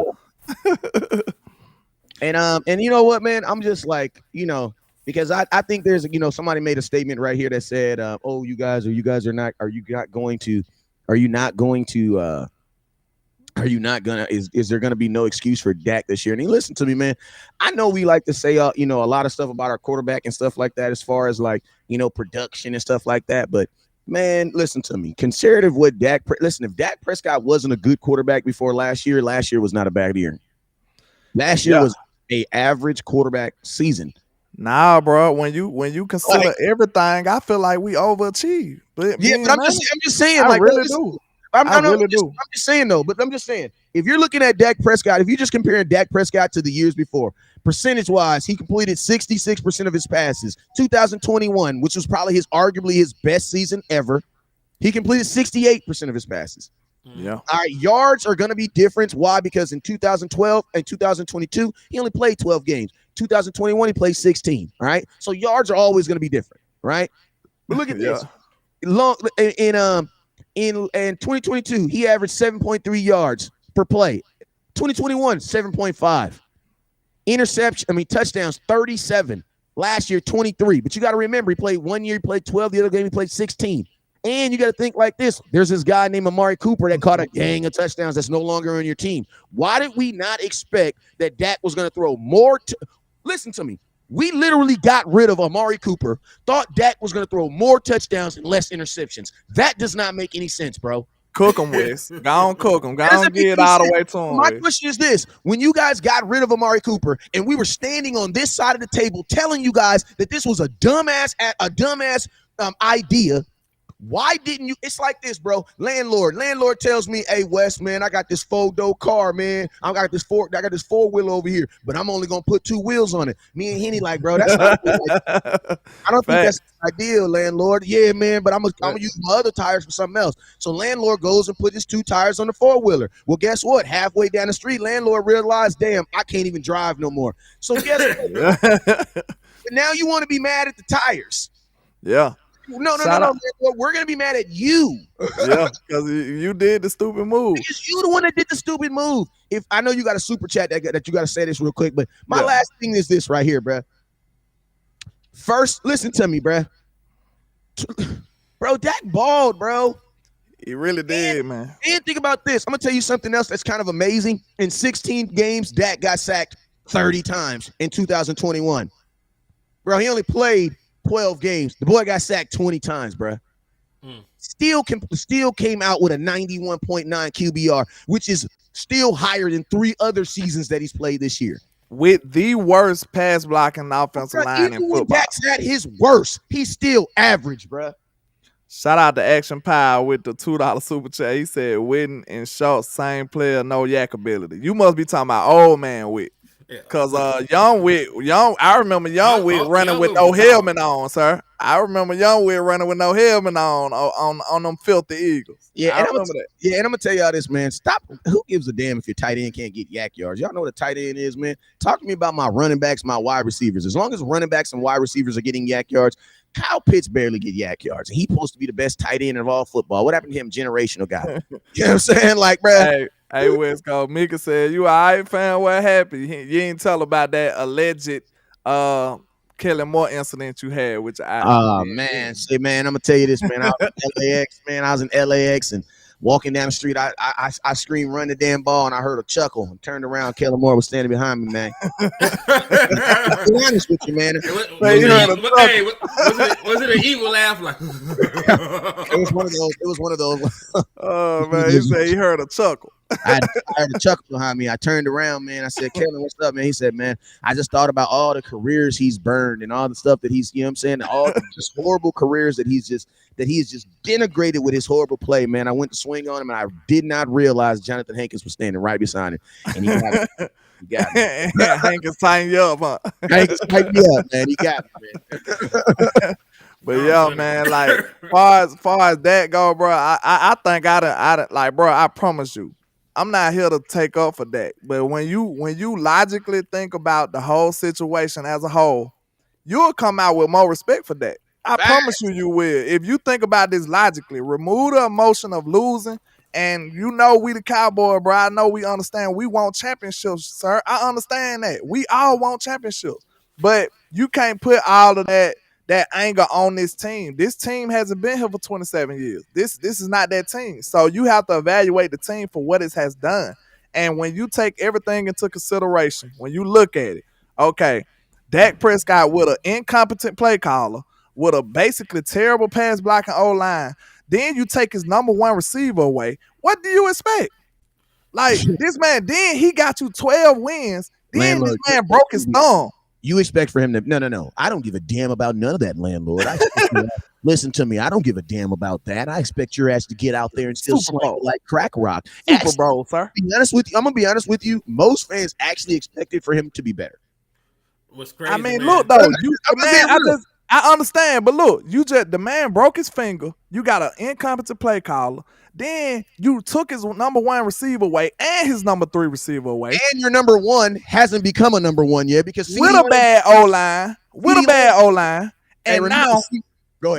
And you know what, man? I'm just like, because I think there's somebody made a statement right here that said, oh, you guys are you not going to are you not going to are you not gonna is there gonna be no excuse for Dak this year? And he listen to me, man. I know we like to say a lot of stuff about our quarterback and stuff like that, as far as like production and stuff like that. But man, listen to me. Conservative what listen, if Dak Prescott wasn't a good quarterback before last year was not a bad year. Last year was a average quarterback season. Nah, bro. When you consider everything, I feel like we overachieved. But I'm just saying, I like, really do. I'm just saying though. But I'm just saying, if you're looking at Dak Prescott, if you're just comparing Dak Prescott to the years before, percentage wise, he completed 66% of his passes. 2021, which was probably arguably his best season ever, he completed 68% of his passes. Yeah. All right, yards are going to be different. Why? Because in 2012 and 2022, he only played 12 games. 2021, he played 16. All right, so yards are always going to be different, right? But look at this. In 2022, he averaged 7.3 yards per play. 2021, 7.5. Touchdowns, 37. Last year, 23. But you got to remember, he played 1 year, he played 12. The other game, he played 16. And you got to think like this. There's this guy named Amari Cooper that caught a gang of touchdowns that's no longer on your team. Why did we not expect that Dak was going to throw more? Listen to me. We literally got rid of Amari Cooper, thought Dak was going to throw more touchdowns and less interceptions. That does not make any sense, bro. Cook him, Wes. Go on, cook him. Go on, get it all the way to him. My question is this. When you guys got rid of Amari Cooper and we were standing on this side of the table telling you guys that this was a dumbass idea, why didn't you? It's like this, bro. Landlord tells me, "Hey, Wes, man, I got this four-door car, man. I got this four-wheeler over here, but I'm only gonna put 2 wheels on it." Me and Henny like, bro, that's not I don't think that's ideal, landlord. Yeah, man, but I'm gonna use my other tires for something else. So landlord goes and put his 2 tires on the 4-wheeler. Well, guess what? Halfway down the street, landlord realized, damn, I can't even drive no more. So guess what? But now you want to be mad at the tires? Yeah. No. We're gonna be mad at you. Yeah, because you did the stupid move. Because you the one that did the stupid move. If I know you got a super chat that you got to say this real quick, but my last thing is this right here, bro. First, listen to me, bro. Bro, Dak balled, bro. He really did, man. And think about this. I'm gonna tell you something else that's kind of amazing. In 16 games, Dak got sacked 30 times in 2021. Bro, he only played 12 games. The boy got sacked 20 times, bro. Still came out with a 91.9 QBR, which is still higher than 3 other seasons that he's played this year. With the worst pass blocking offensive line in football. Dak's at his worst. He's still average, bro. Shout out to Action Power with the $2 super chat. He said, Witten and Schultz, same player, no yak ability. You must be talking about old man Witt. Cause I remember Young Witt running with no helmet on, sir. I remember Young Witt running with no helmet on them filthy Eagles. Yeah, and I'm gonna tell y'all this, man. Stop. Who gives a damn if your tight end can't get yak yards? Y'all know what a tight end is, man. Talk to me about my running backs, my wide receivers. As long as running backs and wide receivers are getting yak yards, Kyle Pitts barely get yak yards. He's supposed to be the best tight end of all football. What happened to him? Generational guy. You know what I'm saying? Like, bro. Hey, West Coast. Mika said, you all right, fam? What happened? You ain't tell about that alleged Kelly Moore incident you had with your eye. Oh, man. Say, man, I'm going to tell you this, man. I was in LAX, man. I was in LAX and walking down the street. I screamed, run the damn ball, and I heard a chuckle. And turned around. Kelly Moore was standing behind me, man. I'll be honest with you, man. Was it an evil laugh? Like It was one of those. Oh, man. He said he heard a chuckle. I heard a chuckle behind me. I turned around, man. I said, Kellen, what's up, man? He said, man, I just thought about all the careers he's burned and all the stuff that he's, you know what I'm saying? All the just horrible careers that he's just denigrated with his horrible play, man. I went to swing on him and I did not realize Jonathan Hankins was standing right beside him. And he got me. Hankins tightened you up, huh? Hankins tightened me up, man. He got me, man. But yeah, man, like far as that go, bro, I think I like, bro, I promise you, I'm not here to take up for that. But when you logically think about the whole situation as a whole, you'll come out with more respect for that. I promise you will. If you think about this logically, remove the emotion of losing, and we the Cowboys, bro. I know we understand we want championships, sir. I understand that. We all want championships. But you can't put all of that anger on this team. This team hasn't been here for 27 years. This is not that team. So you have to evaluate the team for what it has done. And when you take everything into consideration, when you look at it, okay, Dak Prescott with an incompetent play caller, with a basically terrible pass blocking O-line, then you take his number one receiver away. What do you expect? Like, this man, then he got you 12 wins. Then Landlord, this man broke his thumb. You expect for him to no. I don't give a damn about none of that, landlord. Listen to me. I don't give a damn about that. I expect your ass to get out there and still slang like crack rock. Super Bowl, sir. Be honest with you. I'm gonna be honest with you. Most fans actually expected for him to be better. What's crazy? I mean, man, look though, I understand, but look, the man broke his finger. You got an incompetent play caller. Then you took his number one receiver away and his number three receiver away. And your number one hasn't become a number one yet because with a bad O-line. And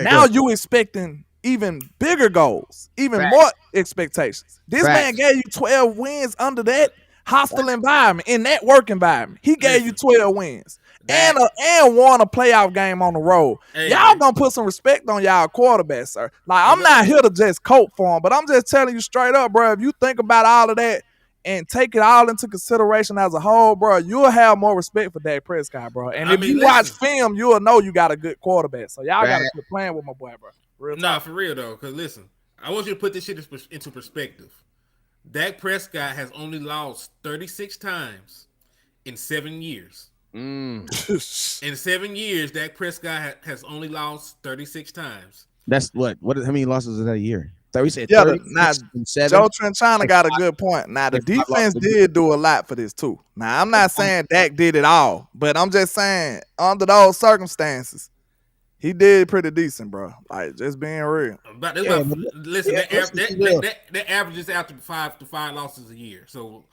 now you expecting even bigger goals, even more expectations. This man gave you 12 wins under that hostile environment, in that work environment. He gave you 12 wins. And won a playoff game on the road. Hey, y'all gonna put some respect on y'all quarterback, sir. Like, I'm not here to just cope for him, but I'm just telling you straight up, bro. If you think about all of that and take it all into consideration as a whole, bro, you'll have more respect for Dak Prescott, bro. And if you watch film, you'll know you got a good quarterback. So y'all gotta quit playing with my boy, bro. Nah, for real though. Because listen, I want you to put this shit into perspective. Dak Prescott has only lost 36 times in 7 years. In 7 years, Dak Prescott has only lost 36 times. That's what? How many losses is that a year? So we said Joe Trenchana got a good point. Now, the defense did do a lot for this, too. Now, I'm not saying Dak did it all, but I'm just saying, under those circumstances, he did pretty decent, bro. Like, just being real. Listen, that averages after five losses a year. So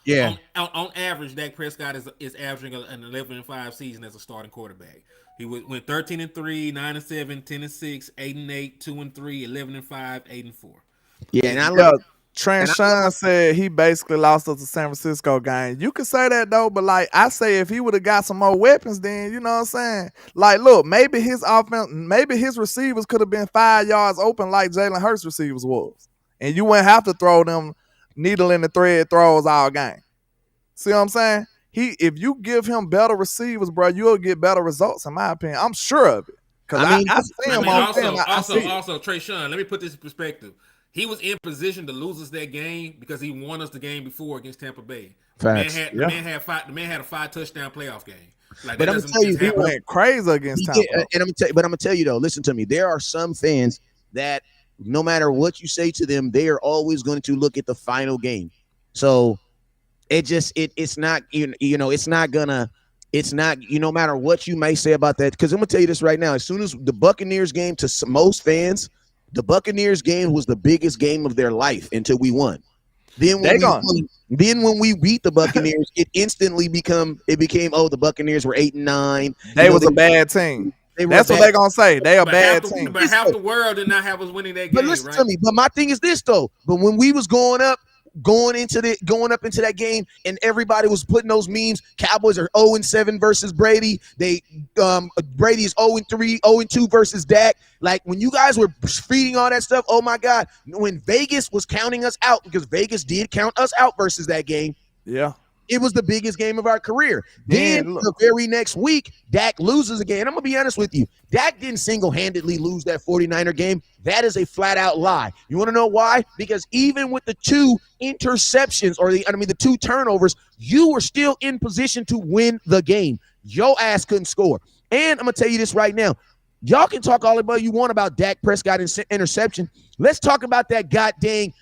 on average, Dak Prescott is averaging an 11-5 season as a starting quarterback. He went 13-3, 9-7, 10-6, 8-8, 2-3, 11-5, 8-4. Yeah, and I love. Sean said he basically lost us the San Francisco game. You could say that though, but like I say, if he would have got some more weapons, then you know what I'm saying. Like, look, maybe his offense, maybe his receivers could have been 5 yards open like Jalen Hurts' receivers was, and you wouldn't have to throw them needle in the thread throws all game. See what I'm saying? If you give him better receivers, bro, you'll get better results. In my opinion, I'm sure of it. Because I see him on film. Also, Trey Sean, let me put this in perspective. He was in position to lose us that game because he won us the game before against Tampa Bay. Facts. The man had a 5-touchdown playoff game. Like, but I'm gonna tell you, he went crazy against Tampa. And I'm gonna tell you though. Listen to me. There are some fans that no matter what you say to them, they are always going to look at the final game. So it's not no matter what you may say about that. Because I'm gonna tell you this right now. As soon as the Buccaneers game, to most fans, the Buccaneers game was the biggest game of their life until we won. Then when we beat the Buccaneers, it instantly became the Buccaneers were 8-9. They was a bad team. That's what they're gonna say. They a bad team. But half the world did not have us winning that game. But listen to me. But my thing is this though. But when we was going up into that game, and everybody was putting those memes. Cowboys are 0-7 versus Brady. Brady is 0-3, 0-2 versus Dak. Like, when you guys were feeding all that stuff, oh my God! When Vegas was counting us out, because Vegas did count us out versus that game. Yeah. It was the biggest game of our career. Then the very next week, Dak loses again. I'm going to be honest with you. Dak didn't single-handedly lose that 49er game. That is a flat-out lie. You want to know why? Because even with the 2 interceptions, the 2 turnovers, you were still in position to win the game. Your ass couldn't score. And I'm going to tell you this right now. Y'all can talk all about you want about Dak Prescott interception. Let's talk about that goddamn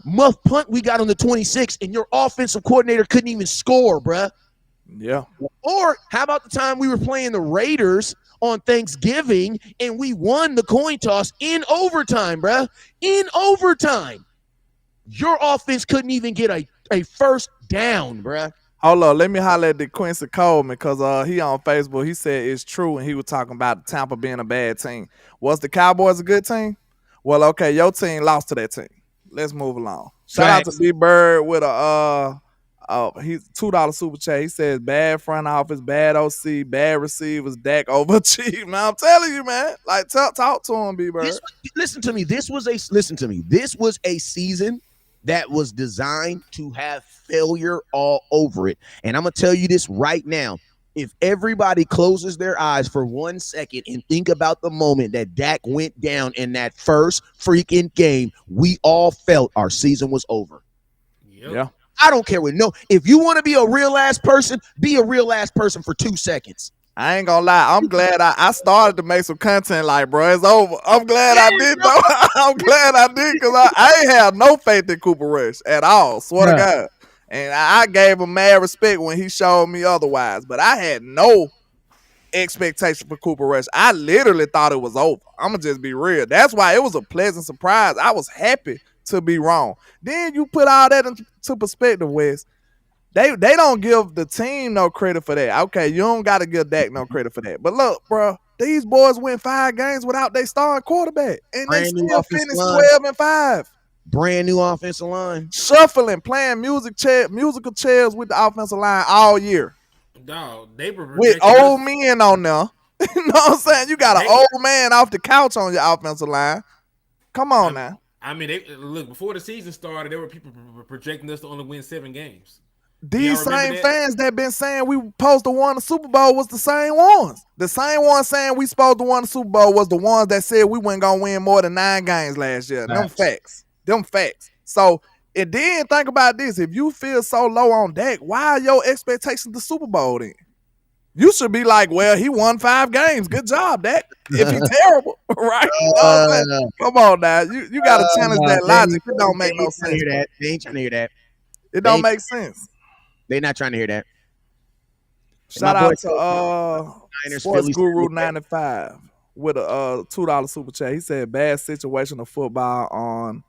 muff punt we got on the 26th, and your offensive coordinator couldn't even score, bruh. Yeah. Or how about the time we were playing the Raiders on Thanksgiving and we won the coin toss in overtime, bruh? In overtime. Your offense couldn't even get a first down, bruh. Hold on, let me holler at the Quincy Coleman because he on Facebook. He said it's true, and he was talking about Tampa being a bad team. Was the Cowboys a good team? Well, okay, your team lost to that team. Let's move along. Shout out to B Bird with a He's $2 super chat. He says bad front office, bad OC, bad receivers, Dak overachieved. Man, I'm telling you, man. Like talk to him, B-Bird. Listen to me. This was a season that was designed to have failure all over it. And I'm gonna tell you this right now. If everybody closes their eyes for 1 second and think about the moment that Dak went down in that first freaking game, we all felt our season was over. Yep. Yeah. I don't care what. No, if you want to be a real ass person, be a real ass person for 2 seconds. I ain't gonna lie. I'm glad I started to make some content like, bro, it's over. I'm glad I did, though. I'm glad I did because I ain't have no faith in Cooper Rush at all. Swear to God. And I gave him mad respect when he showed me otherwise. But I had no expectation for Cooper Rush. I literally thought it was over. I'm going to just be real. That's why it was a pleasant surprise. I was happy to be wrong. Then you put all that into perspective, Wes. They don't give the team no credit for that. Okay, you don't got to give Dak no credit for that. But look, bro, these boys went 5 games without their starting quarterback. And they still finished 12-5. Brand new offensive line. Shuffling, playing musical chairs with the offensive line all year. Dog, they were with old men on there. You know what I'm saying? You got an old man off the couch on your offensive line. Come on now. I mean, look, before the season started, there were people projecting us to only win 7 games. These same fans that been saying we supposed to win the Super Bowl was the same ones. The same ones saying we supposed to win the Super Bowl was the ones that said we weren't going to win more than 9 games last year. Them facts. So, and then think about this. If you feel so low on Dak, why are your expectations the Super Bowl then? You should be like, well, he won 5 games. Good job, Dak. If he's terrible, right? You know what I'm saying? Come on now. You got to challenge that logic. It don't make no sense. They ain't trying to hear that. It don't make sense. They're not trying to hear that. Shout out to Sports Guru 95 with a $2 super chat. He said, bad situation of football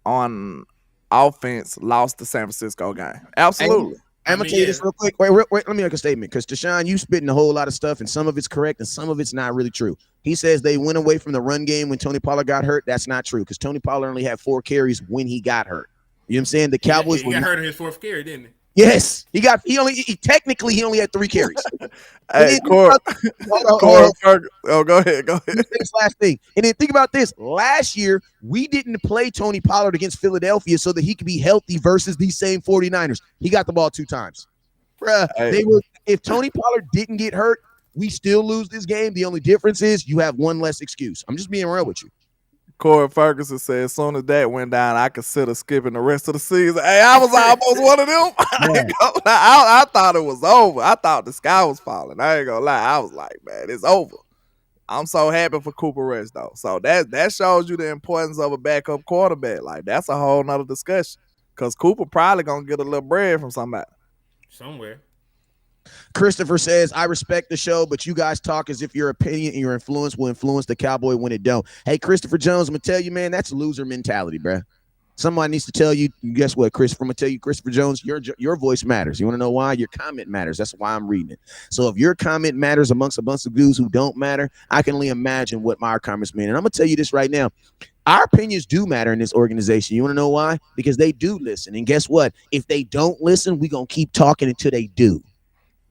on offense lost the San Francisco game. Absolutely. I'm going to tell you this real quick. Wait, let me make a statement because Deshaun, you spitting a whole lot of stuff and some of it's correct and some of it's not really true. He says they went away from the run game when Tony Pollard got hurt. That's not true because Tony Pollard only had 4 carries when he got hurt. You know what I'm saying? The Cowboys he got hurt in his 4th carry, didn't he? Yes, he technically only had 3 carries. Hey, go ahead. This last thing. And then think about this. Last year, we didn't play Tony Pollard against Philadelphia so that he could be healthy versus these same 49ers. He got the ball 2 times. Bruh, if Tony Pollard didn't get hurt, we still lose this game. The only difference is you have 1 less excuse. I'm just being real with you. Corey Ferguson said, as soon as that went down, I consider skipping the rest of the season. Hey, I was almost one of them. I thought it was over. I thought the sky was falling. I ain't gonna lie. I was like, man, it's over. I'm so happy for Cooper Rush, though. So that shows you the importance of a backup quarterback. Like, that's a whole nother discussion. Because Cooper probably going to get a little bread from somebody. Somewhere. Christopher says, I respect the show, but you guys talk as if your opinion and your influence will influence the Cowboy when it don't. Hey, Christopher Jones, I'm going to tell you, man, that's loser mentality, bro. Somebody needs to tell you, guess what, Christopher? I'm going to tell you, Christopher Jones, your voice matters. You want to know why? Your comment matters. That's why I'm reading it. So if your comment matters amongst a bunch of dudes who don't matter, I can only imagine what my comments mean. And I'm going to tell you this right now. Our opinions do matter in this organization. You want to know why? Because they do listen. And guess what? If they don't listen, we're going to keep talking until they do.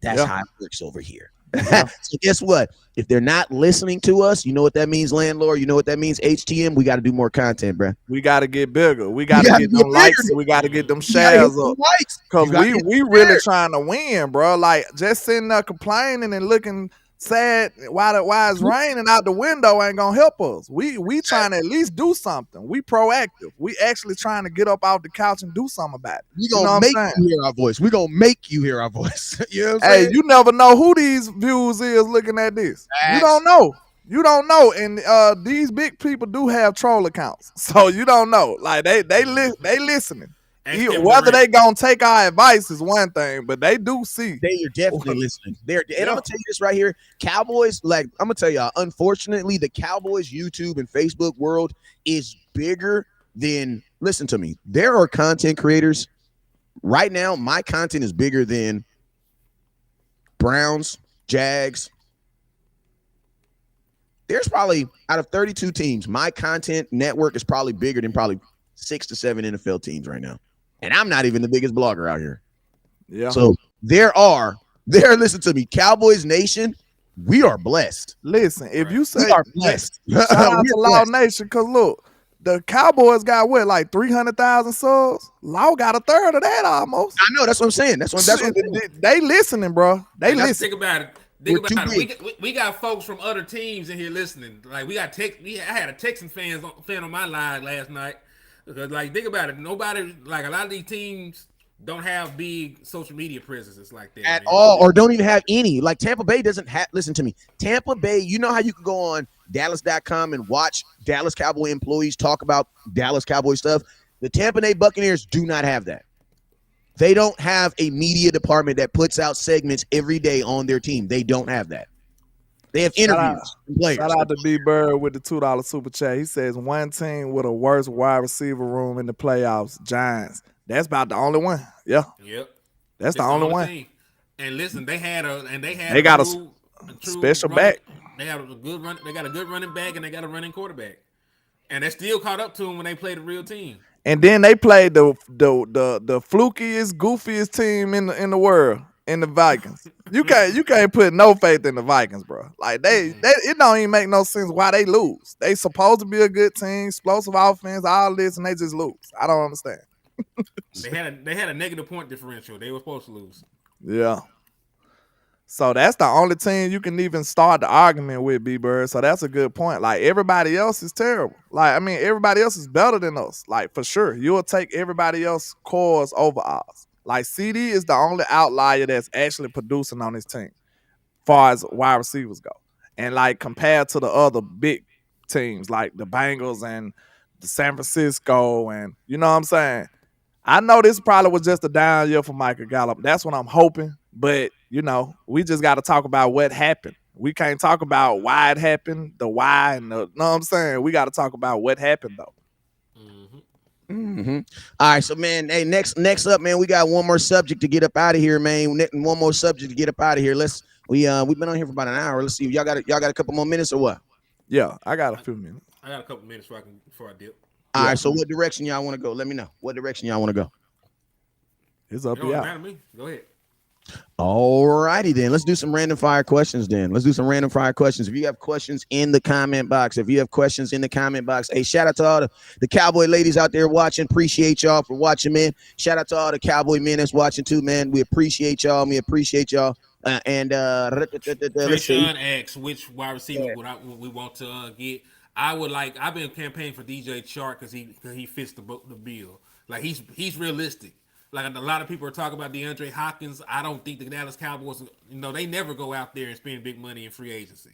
That's how it works over here. So guess what? If they're not listening to us, you know what that means, landlord? You know what that means, HTM? We got to do more content, bro. We got to get bigger. We got to get them likes. We got to get them shares up. Because we really trying to win, bro. Like, just sitting there complaining and looking sad why it's raining out the window ain't gonna help us. We trying to at least do something. We proactive. We actually trying to get up off the couch and do something about it. We gonna make you hear our voice. We gonna make you hear our voice. You know what I'm saying? You never know who these views is looking at this. You don't know. You don't know. And these big people do have troll accounts. So you don't know. Like they listening. Whether they gonna take our advice is one thing, but they do see. They are definitely listening. And I'm gonna tell you this right here, Cowboys. Like I'm gonna tell y'all, unfortunately, the Cowboys YouTube and Facebook world is bigger than. Listen to me. There are content creators right now. My content is bigger than Browns, Jags. There's probably out of 32 teams, my content network is probably bigger than probably 6 to 7 NFL teams right now. And I'm not even the biggest blogger out here. Yeah. So listen to me, Cowboys Nation, we are blessed. Listen, if Right. you We say are blessed. we shout are out to Law blessed. Nation, cause look, the Cowboys got what, like 300,000 subs. Law got a third of that almost. I know, that's what I'm saying. That's what I'm Shit, saying. they listening, bro. They Like, listen. think about it. We're Think too about it. big. We got folks from other teams in here listening. Like I had a Texan fan on my line last night. Because like think about it. Nobody like a lot of these teams don't have big social media presences like that, At man. all, or don't even have any. Like Tampa Bay doesn't have, listen to me. Tampa Bay, you know how you can go on Dallas.com and watch Dallas Cowboy employees talk about Dallas Cowboy stuff? The Tampa Bay Buccaneers do not have that. They don't have a media department that puts out segments every day on their team. They don't have that. They have interviews from players. Shout out to B Bird with the $2 super chat. He says one team with a worse wide receiver room in the playoffs, Giants. That's about the only one. Yeah, Yep. that's the only one. Team. And listen, they They got a special back. They have a good run. They got a good running back and they got a running quarterback. And they still caught up to them when they played a real team. And then they played the flukiest, goofiest team in the world, in the Vikings. You can't put no faith in the Vikings, bro. Like they it don't even make no sense why they lose. They supposed to be a good team, explosive offense, all this, and they just lose. I don't understand. They had a negative point differential. They were supposed to lose. Yeah. So that's the only team you can even start the argument with, B-Bird. So that's a good point. Like, everybody else is terrible. Like, I mean, everybody else is better than us. Like, for sure. You'll take everybody else's cores over ours. Like, CD is the only outlier that's actually producing on his team, far as wide receivers go. And, like, compared to the other big teams, like the Bengals and the San Francisco, and you know what I'm saying? I know this probably was just a down year for Michael Gallup. That's what I'm hoping. But, you know, we just got to talk about what happened. We can't talk about why it happened, the why, and the, you know what I'm saying? We got to talk about what happened, though. Mm-hmm. All right, so man, hey, next up, man, we got one more subject to get up out of here, man. One more subject to get up out of here. We've been on here for about an hour. Let's see, y'all got a couple more minutes or what? Yeah, I got a few minutes. I got a couple minutes before I dip. All right, so what direction y'all want to go? Let me know. What direction y'all want to go? It's up to y'all. Me. Go ahead. All righty then. Let's do some random fire questions then. If you have questions in the comment box, hey, shout out to all the Cowboy ladies out there watching. Appreciate y'all for watching, man. Shout out to all the Cowboy men that's watching too, man. We appreciate y'all. Let's see. Trayshawn asks which wide receiver would we want to get. I've been campaigning for DJ Chark because he fits the bill. Like he's realistic. Like a lot of people are talking about DeAndre Hopkins. I don't think the Dallas Cowboys, they never go out there and spend big money in free agency.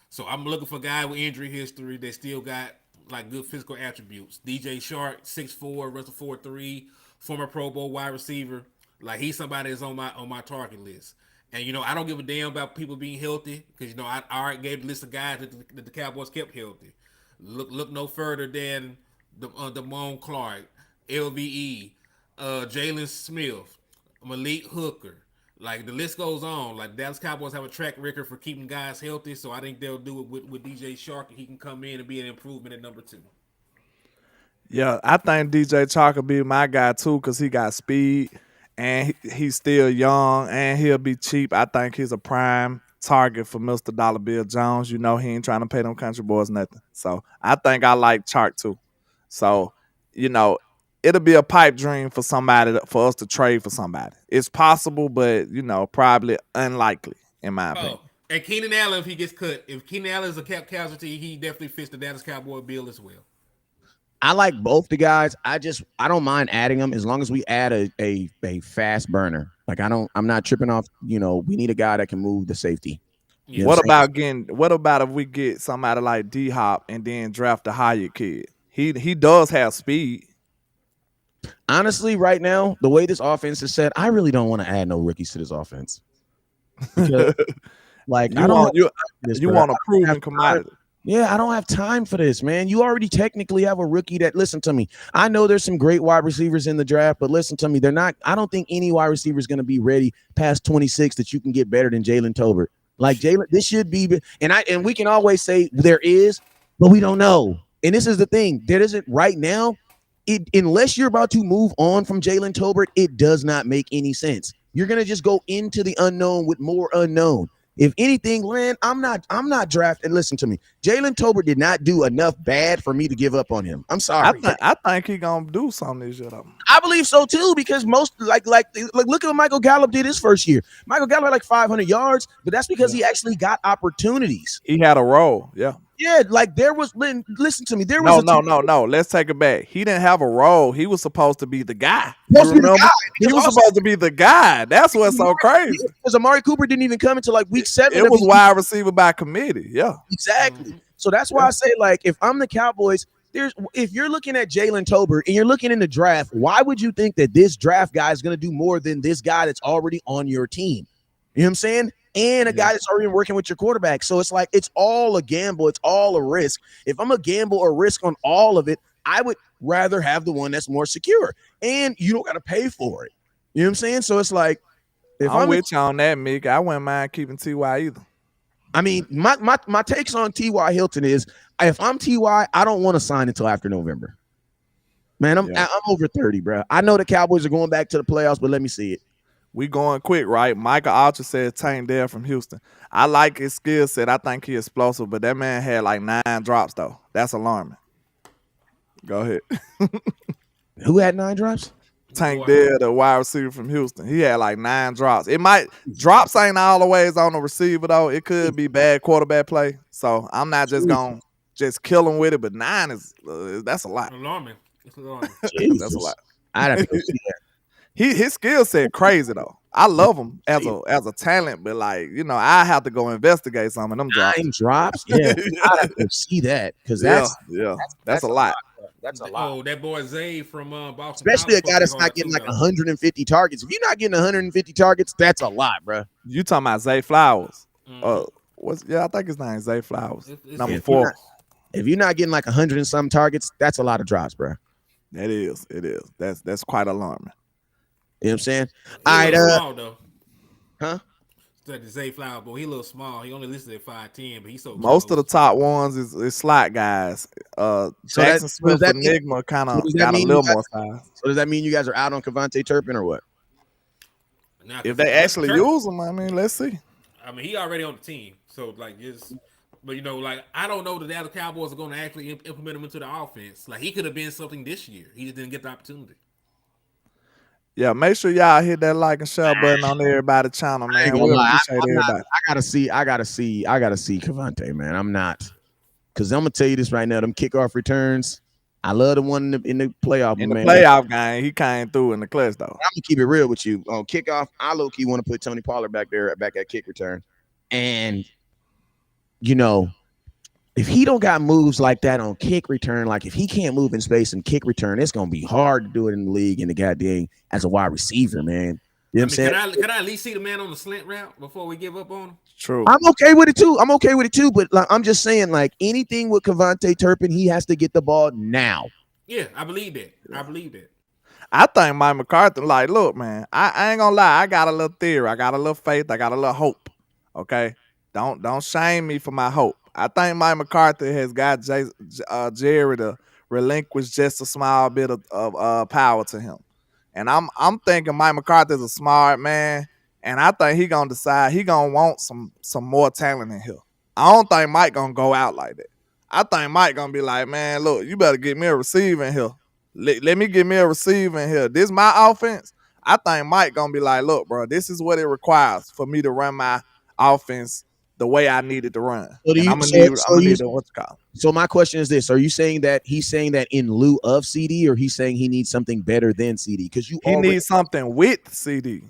So I'm looking for a guy with injury history that still got like good physical attributes. DJ Chark, 6'4", Russell 4'3", former Pro Bowl wide receiver. Like he's somebody that's on my target list. And I don't give a damn about people being healthy because I already gave the list of guys that the Cowboys kept healthy. Look no further than Damone Clark, LVE, Jalen Smith, Malik Hooker. Like the list goes on. Like Dallas Cowboys have a track record for keeping guys healthy, so I think they'll do it with DJ Chark, and he can come in and be an improvement at number 2. Yeah, I think DJ Chark will be my guy too because he got speed and he's still young and he'll be cheap. I think he's a prime target for Mr. Dollar Bill Jones. He ain't trying to pay them country boys nothing. So I think I like Chark too. So, it'll be a pipe dream for us to trade for somebody. It's possible, but probably unlikely in my opinion. And Keenan Allen, if he gets cut, if Keenan Allen is a cap casualty, he definitely fits the Dallas Cowboy bill as well. I like both the guys. I don't mind adding them as long as we add a fast burner. Like I'm not tripping off. We need a guy that can move the safety. Yeah. What about if we get somebody like D-Hop and then draft a Hyatt kid? He does have speed. Honestly, right now, the way this offense is set, I really don't want to add no rookies to this offense. Because, like, you want a proven commodity. Yeah, I don't have time for this, man. You already technically have a rookie that, listen to me. I know there's some great wide receivers in the draft, but listen to me. I don't think any wide receiver is going to be ready past 26 that you can get better than Jalen Tolbert. Like this should be, and we can always say there is, but we don't know. And this is the thing. There isn't right now. Unless you're about to move on from Jalen Tolbert, it does not make any sense. you're gonna just go into the unknown with more unknown. If anything, Land, I'm not drafting. Listen to me. Jalen Tolbert did not do enough bad for me to give up on him. I'm sorry. I think he gonna do something this year though. I believe so too, because most like look at what Michael Gallup did his first year. Michael Gallup had like 500 yards, but that's because he actually got opportunities. He had a role, yeah. Yeah, like there was. Listen to me. There was no. Let's take it back. He didn't have a role. He was supposed to be the guy. He He was supposed to be the guy. That's what's so crazy. Because Amari Cooper didn't even come until like week 7. It was wide receiver by committee. Yeah, exactly. So that's why I say, like, if I'm the Cowboys, if you're looking at Jalen Tolbert and you're looking in the draft, why would you think that this draft guy is going to do more than this guy that's already on your team? You know what I'm saying? And a guy that's already working with your quarterback. So it's like, it's all a gamble. It's all a risk. If I'm a gamble or risk on all of it, I would rather have the one that's more secure. And you don't got to pay for it. You know what I'm saying? So it's like, if I'm with you on that, Mick. I wouldn't mind keeping T.Y. either. I mean, my takes on T.Y. Hilton is, if I'm T.Y., I don't want to sign until after November. Man, I'm over 30, bro. I know the Cowboys are going back to the playoffs, but let me see it. We going quick, right? Michael Archer said Tank Dell from Houston. I like his skill set. I think he's explosive, but that man had like 9 drops, though. That's alarming. Go ahead. Who had 9 drops? Tank Dell, the wide receiver from Houston. He had like 9 drops. Drops ain't all the ways on the receiver, though. It could be bad quarterback play. So I'm not just going to just kill him with it, but 9 is that's a lot. Alarming. It's alarming. That's a lot. I'd have to go see that. His skill set crazy though. I love him as a talent, but like, you know, I have to go investigate some of them drops. 9 drops? Yeah. I'd have to see that, because that's a lot. That's a lot. Oh, that boy Zay from Boston. Especially a guy that's not getting like 150 targets. If you're not getting 150 targets, that's a lot, bro. You talking about Zay Flowers? I think his name is Zay Flowers. Number 4. If you're not getting like 100 and some targets, that's a lot of drops, bro. It is. That's quite alarming. You know what I'm saying? All right, small, though. Huh? The Zay Flower, boy, he a little small. He only listed at 5'10", but he's so most of the top ones is slot guys. Jackson Smith Enigma kind of got a little more size. So does that mean you guys are out on Cavante Turpin or what? Now, if they actually use him, I mean, let's see. I mean, he already on the team, so like just. But you know, like I don't know that the Dallas Cowboys are going to actually implement him into the offense. Like he could have been something this year. He just didn't get the opportunity. Yeah, make sure y'all hit that like and share button on everybody's channel, man. We appreciate everybody. I gotta see Cavante, man. I'm not, because I'm gonna tell you this right now. Them kickoff returns, I love the one in the playoff. In the playoff game, he came through in the clutch though. I'm gonna keep it real with you. On kickoff, I low key want to put Tony Pollard back at kick return, and you know, if he don't got moves like that on kick return, like if he can't move in space and kick return, it's gonna be hard to do it in the league in the goddamn as a wide receiver, man. You know what I'm saying? Can I at least see the man on the slant route before we give up on him? True. I'm okay with it too. But like, I'm just saying, like anything with Cavante Turpin, he has to get the ball now. Yeah, I believe that. I think Mike McCarthy, like, look, man, I ain't gonna lie. I got a little theory. I got a little faith. I got a little hope. Okay, don't shame me for my hope. I think Mike McCarthy has got Jerry to relinquish just a small bit of power to him. And I'm thinking Mike McCarthy is a smart man, and I think he gonna decide he gonna want some more talent in here. I don't think Mike gonna go out like that. I think Mike gonna be like, man, look, you better get me a receiver in here. Let me get me a receiver in here. This is my offense. I think Mike gonna be like, look, bro, this is what it requires for me to run my offense the way I needed to run. So my question is this: are you saying that he's saying that in lieu of CD, or he's saying he needs something better than CD? Because he needs something with CD.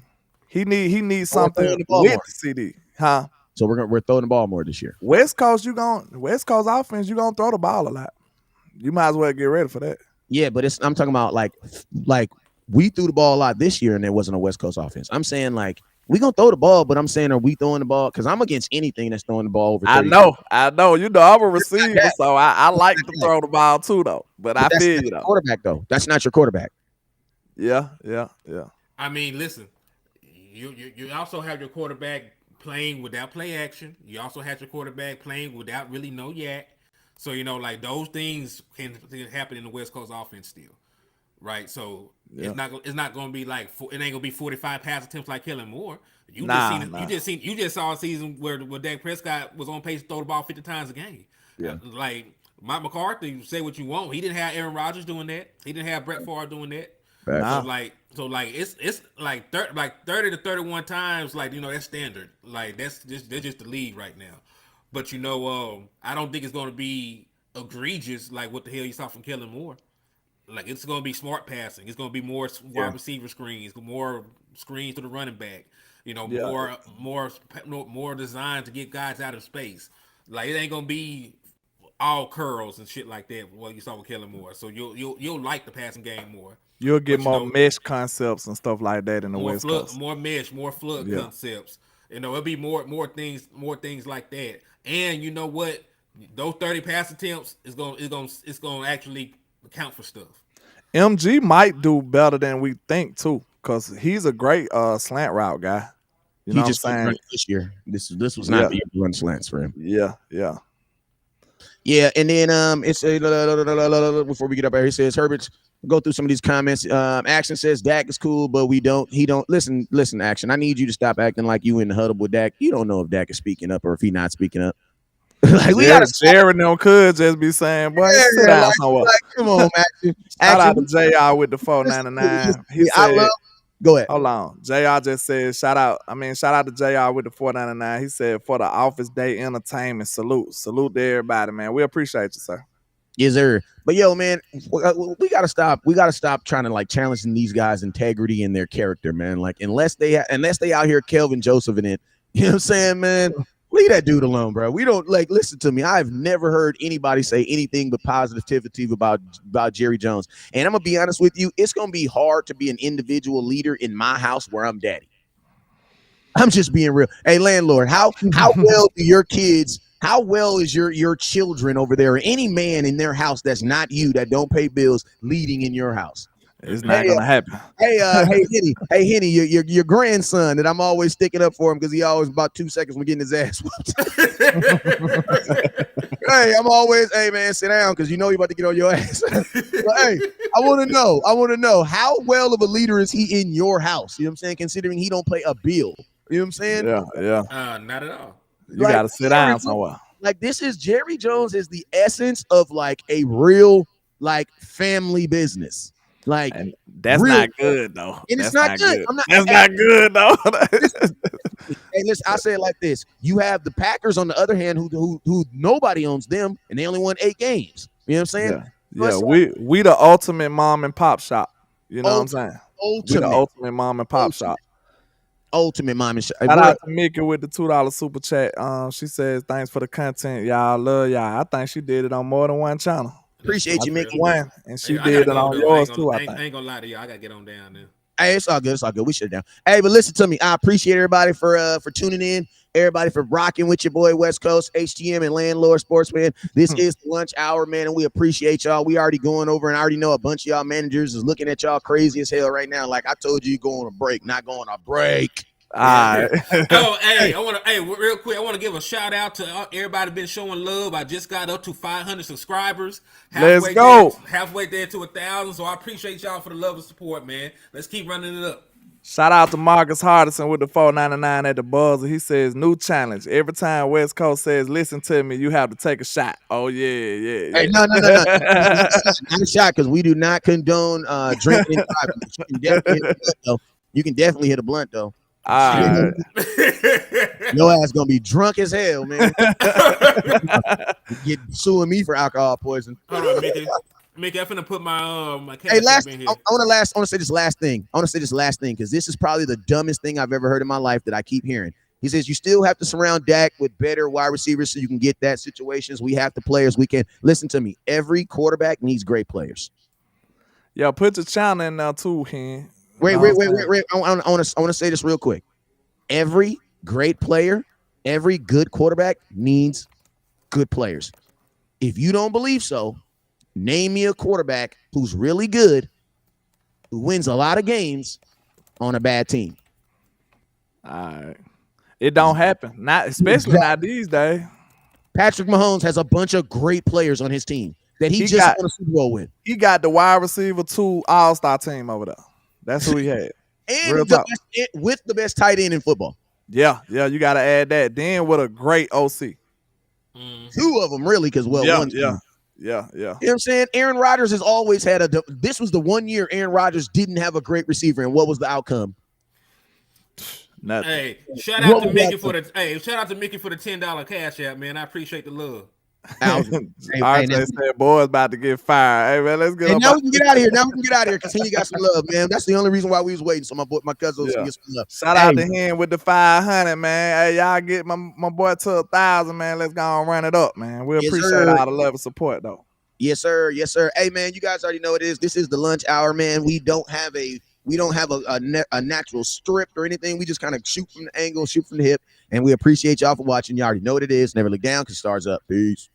He needs something with CD, huh? So we're throwing the ball more this year. West Coast offense, you gonna throw the ball a lot. You might as well get ready for that. Yeah, but I'm talking about like we threw the ball a lot this year, and there wasn't a West Coast offense. I'm saying like, we gonna throw the ball, but I'm saying, are we throwing the ball? Because I'm against anything that's throwing the ball over 30. I know. You know, I'm a receiver, so I like to throw the ball too, though. But I feel you though. Quarterback though, that's not your quarterback. Yeah. I mean, listen, you also have your quarterback playing without play action. You also have your quarterback playing without really no yak. So you know, like those things can happen in the West Coast offense still. right? So Yeah. it's not going to be like it ain't going to be 45 pass attempts like Kellen Moore. Nah. You just saw a season where Dak Prescott was on pace to throw the ball 50 times a game. Yeah. Like Mike McCarthy, say what you want, he didn't have Aaron Rodgers doing that. He didn't have Brett Favre doing that. Nah. So like it's like 30 to 31 times, like, you know, that's standard. Like that's just the league right now. But you know, I don't think it's going to be egregious like what the hell you saw from Kellen Moore. Like it's going to be smart passing. It's going to be more wide receiver screens, more screens to the running back. You know, more designed to get guys out of space. Like it ain't going to be all curls and shit like that. What you saw with Kellen Moore. So you'll like the passing game more. You'll get But, more mesh concepts and stuff like that in the West Coast. More mesh, more flood concepts. You know, it'll be more things like that. And you know what? Those 30 pass attempts is gonna actually account for stuff. MG might do better than we think too, because he's a great slant route guy. You know what I'm saying? This year, this was not the year to run slants for him. Yeah. And then it's before we get up here, he says Herbert's go through some of these comments. Action says Dak is cool, but he don't listen, Action. I need you to stop acting like you in the huddle with Dak. You don't know if Dak is speaking up or if he's not speaking up. Like we gotta Jared no could just be saying, boy, sit down somewhere. Like, come on, Action. Shout out to JR with the 499. He said, go ahead. Hold on. JR just said, shout out to JR with the 499. He said, for the Office Day entertainment, salute to everybody, man. We appreciate you, sir. Yes, sir. But yo, man, we gotta stop. We gotta stop trying to like challenging these guys' integrity and their character, man. Like unless they out here Kelvin Joseph in it, you know what I'm saying, man? Leave that dude alone, bro. We don't like listen to me. I've never heard anybody say anything but positivity about Jerry Jones. And I'm gonna be honest with you, it's gonna be hard to be an individual leader in my house where I'm daddy. I'm just being real. Hey, landlord, how well do your kids? How well is your children over there, or any man in their house that's not you, that don't pay bills, leading in your house? It's not gonna happen. Hey, Henny, your grandson that I'm always sticking up for him because he always about 2 seconds from getting his ass whooped. Hey, hey man, sit down because you know you're about to get on your ass. But, hey, I want to know how well of a leader is he in your house? You know what I'm saying? Considering he don't pay a bill. You know what I'm saying? Yeah. Not at all. You gotta sit down somewhere. Like Jerry Jones is the essence of like a real like family business. Like and that's not good though. And it's not good. That's not good though. Hey, listen, I say it like this: you have the Packers on the other hand, who nobody owns them, and they only won 8 games. You know what I'm saying? Yeah. We the ultimate mom and pop shop. You know what I'm saying? We the ultimate mom and pop shop. Ultimate mom and shop. Shout out to Mika with the $2 super chat. She says thanks for the content. Y'all love y'all. I think she did it on more than one channel. Appreciate you, Mickey. And she did it on yours too. I ain't gonna lie to you. I gotta get on down there. Hey, it's all good. It's all good. We shut it down. Hey, but listen to me. I appreciate everybody for tuning in. Everybody for rocking with your boy West Coast, HTM and Landlord Sportsman. This is the lunch hour, man, and we appreciate y'all. We already going over, and I already know a bunch of y'all managers is looking at y'all crazy as hell right now. Like I told you, go on a break, not going on a break. All right. Real quick, I want to give a shout out to everybody been showing love. I just got up to 500 subscribers. Let's go. Halfway there to 1,000. So I appreciate y'all for the love and support, man. Let's keep running it up. Shout out to Marcus Hardison with the 499 at the buzzer. He says, new challenge. Every time West Coast says, listen to me, you have to take a shot. Oh, yeah. Hey, no. Not a shot, because we do not condone drinking. You can definitely hit a blunt, though. All right. Your ass gonna be drunk as hell, man. Get suing me for alcohol poison. Hold on, Mickey, I'm finna put my hey, in here. I want to say this last thing. Because this is probably the dumbest thing I've ever heard in my life that I keep hearing. He says you still have to surround Dak with better wide receivers so you can get that situations. We have the players. We can listen to me. Every quarterback needs great players. Yo, put your channel in now too, Hen. Wait. I want to say this real quick. Every great player, every good quarterback needs good players. If you don't believe so, name me a quarterback who's really good, who wins a lot of games on a bad team. All right. It don't happen. Not especially not these days. Patrick Mahomes has a bunch of great players on his team. that he just won a Super Bowl with. He got the wide receiver 2 all-star team over there. That's who he had. And with the best tight end in football. Yeah, you got to add that. Then with a great OC. 2 of them, really, because one. Yeah. You know what I'm saying? Aaron Rodgers has always had this was the one year Aaron Rodgers didn't have a great receiver, and what was the outcome? Nothing. Hey, shout out to Mickey for the $10 cash app, man. I appreciate the love. RJ said, "Boy's about to get fired." Hey man, let's get. Hey, now we can get out of here. Cause he got some love, man. That's the only reason why we was waiting. So my cousin was get some love. Shout out to him with the 500, man. Hey, y'all get my boy to 1,000, man. Let's go and run it up, man. We appreciate all the love and support, though. Yes, sir. Hey, man, you guys already know what it is. This is the lunch hour, man. We don't have a natural script or anything. We just kind of shoot from the angle, shoot from the hip, and we appreciate y'all for watching. You already know what it is. Never look down because stars up. Peace.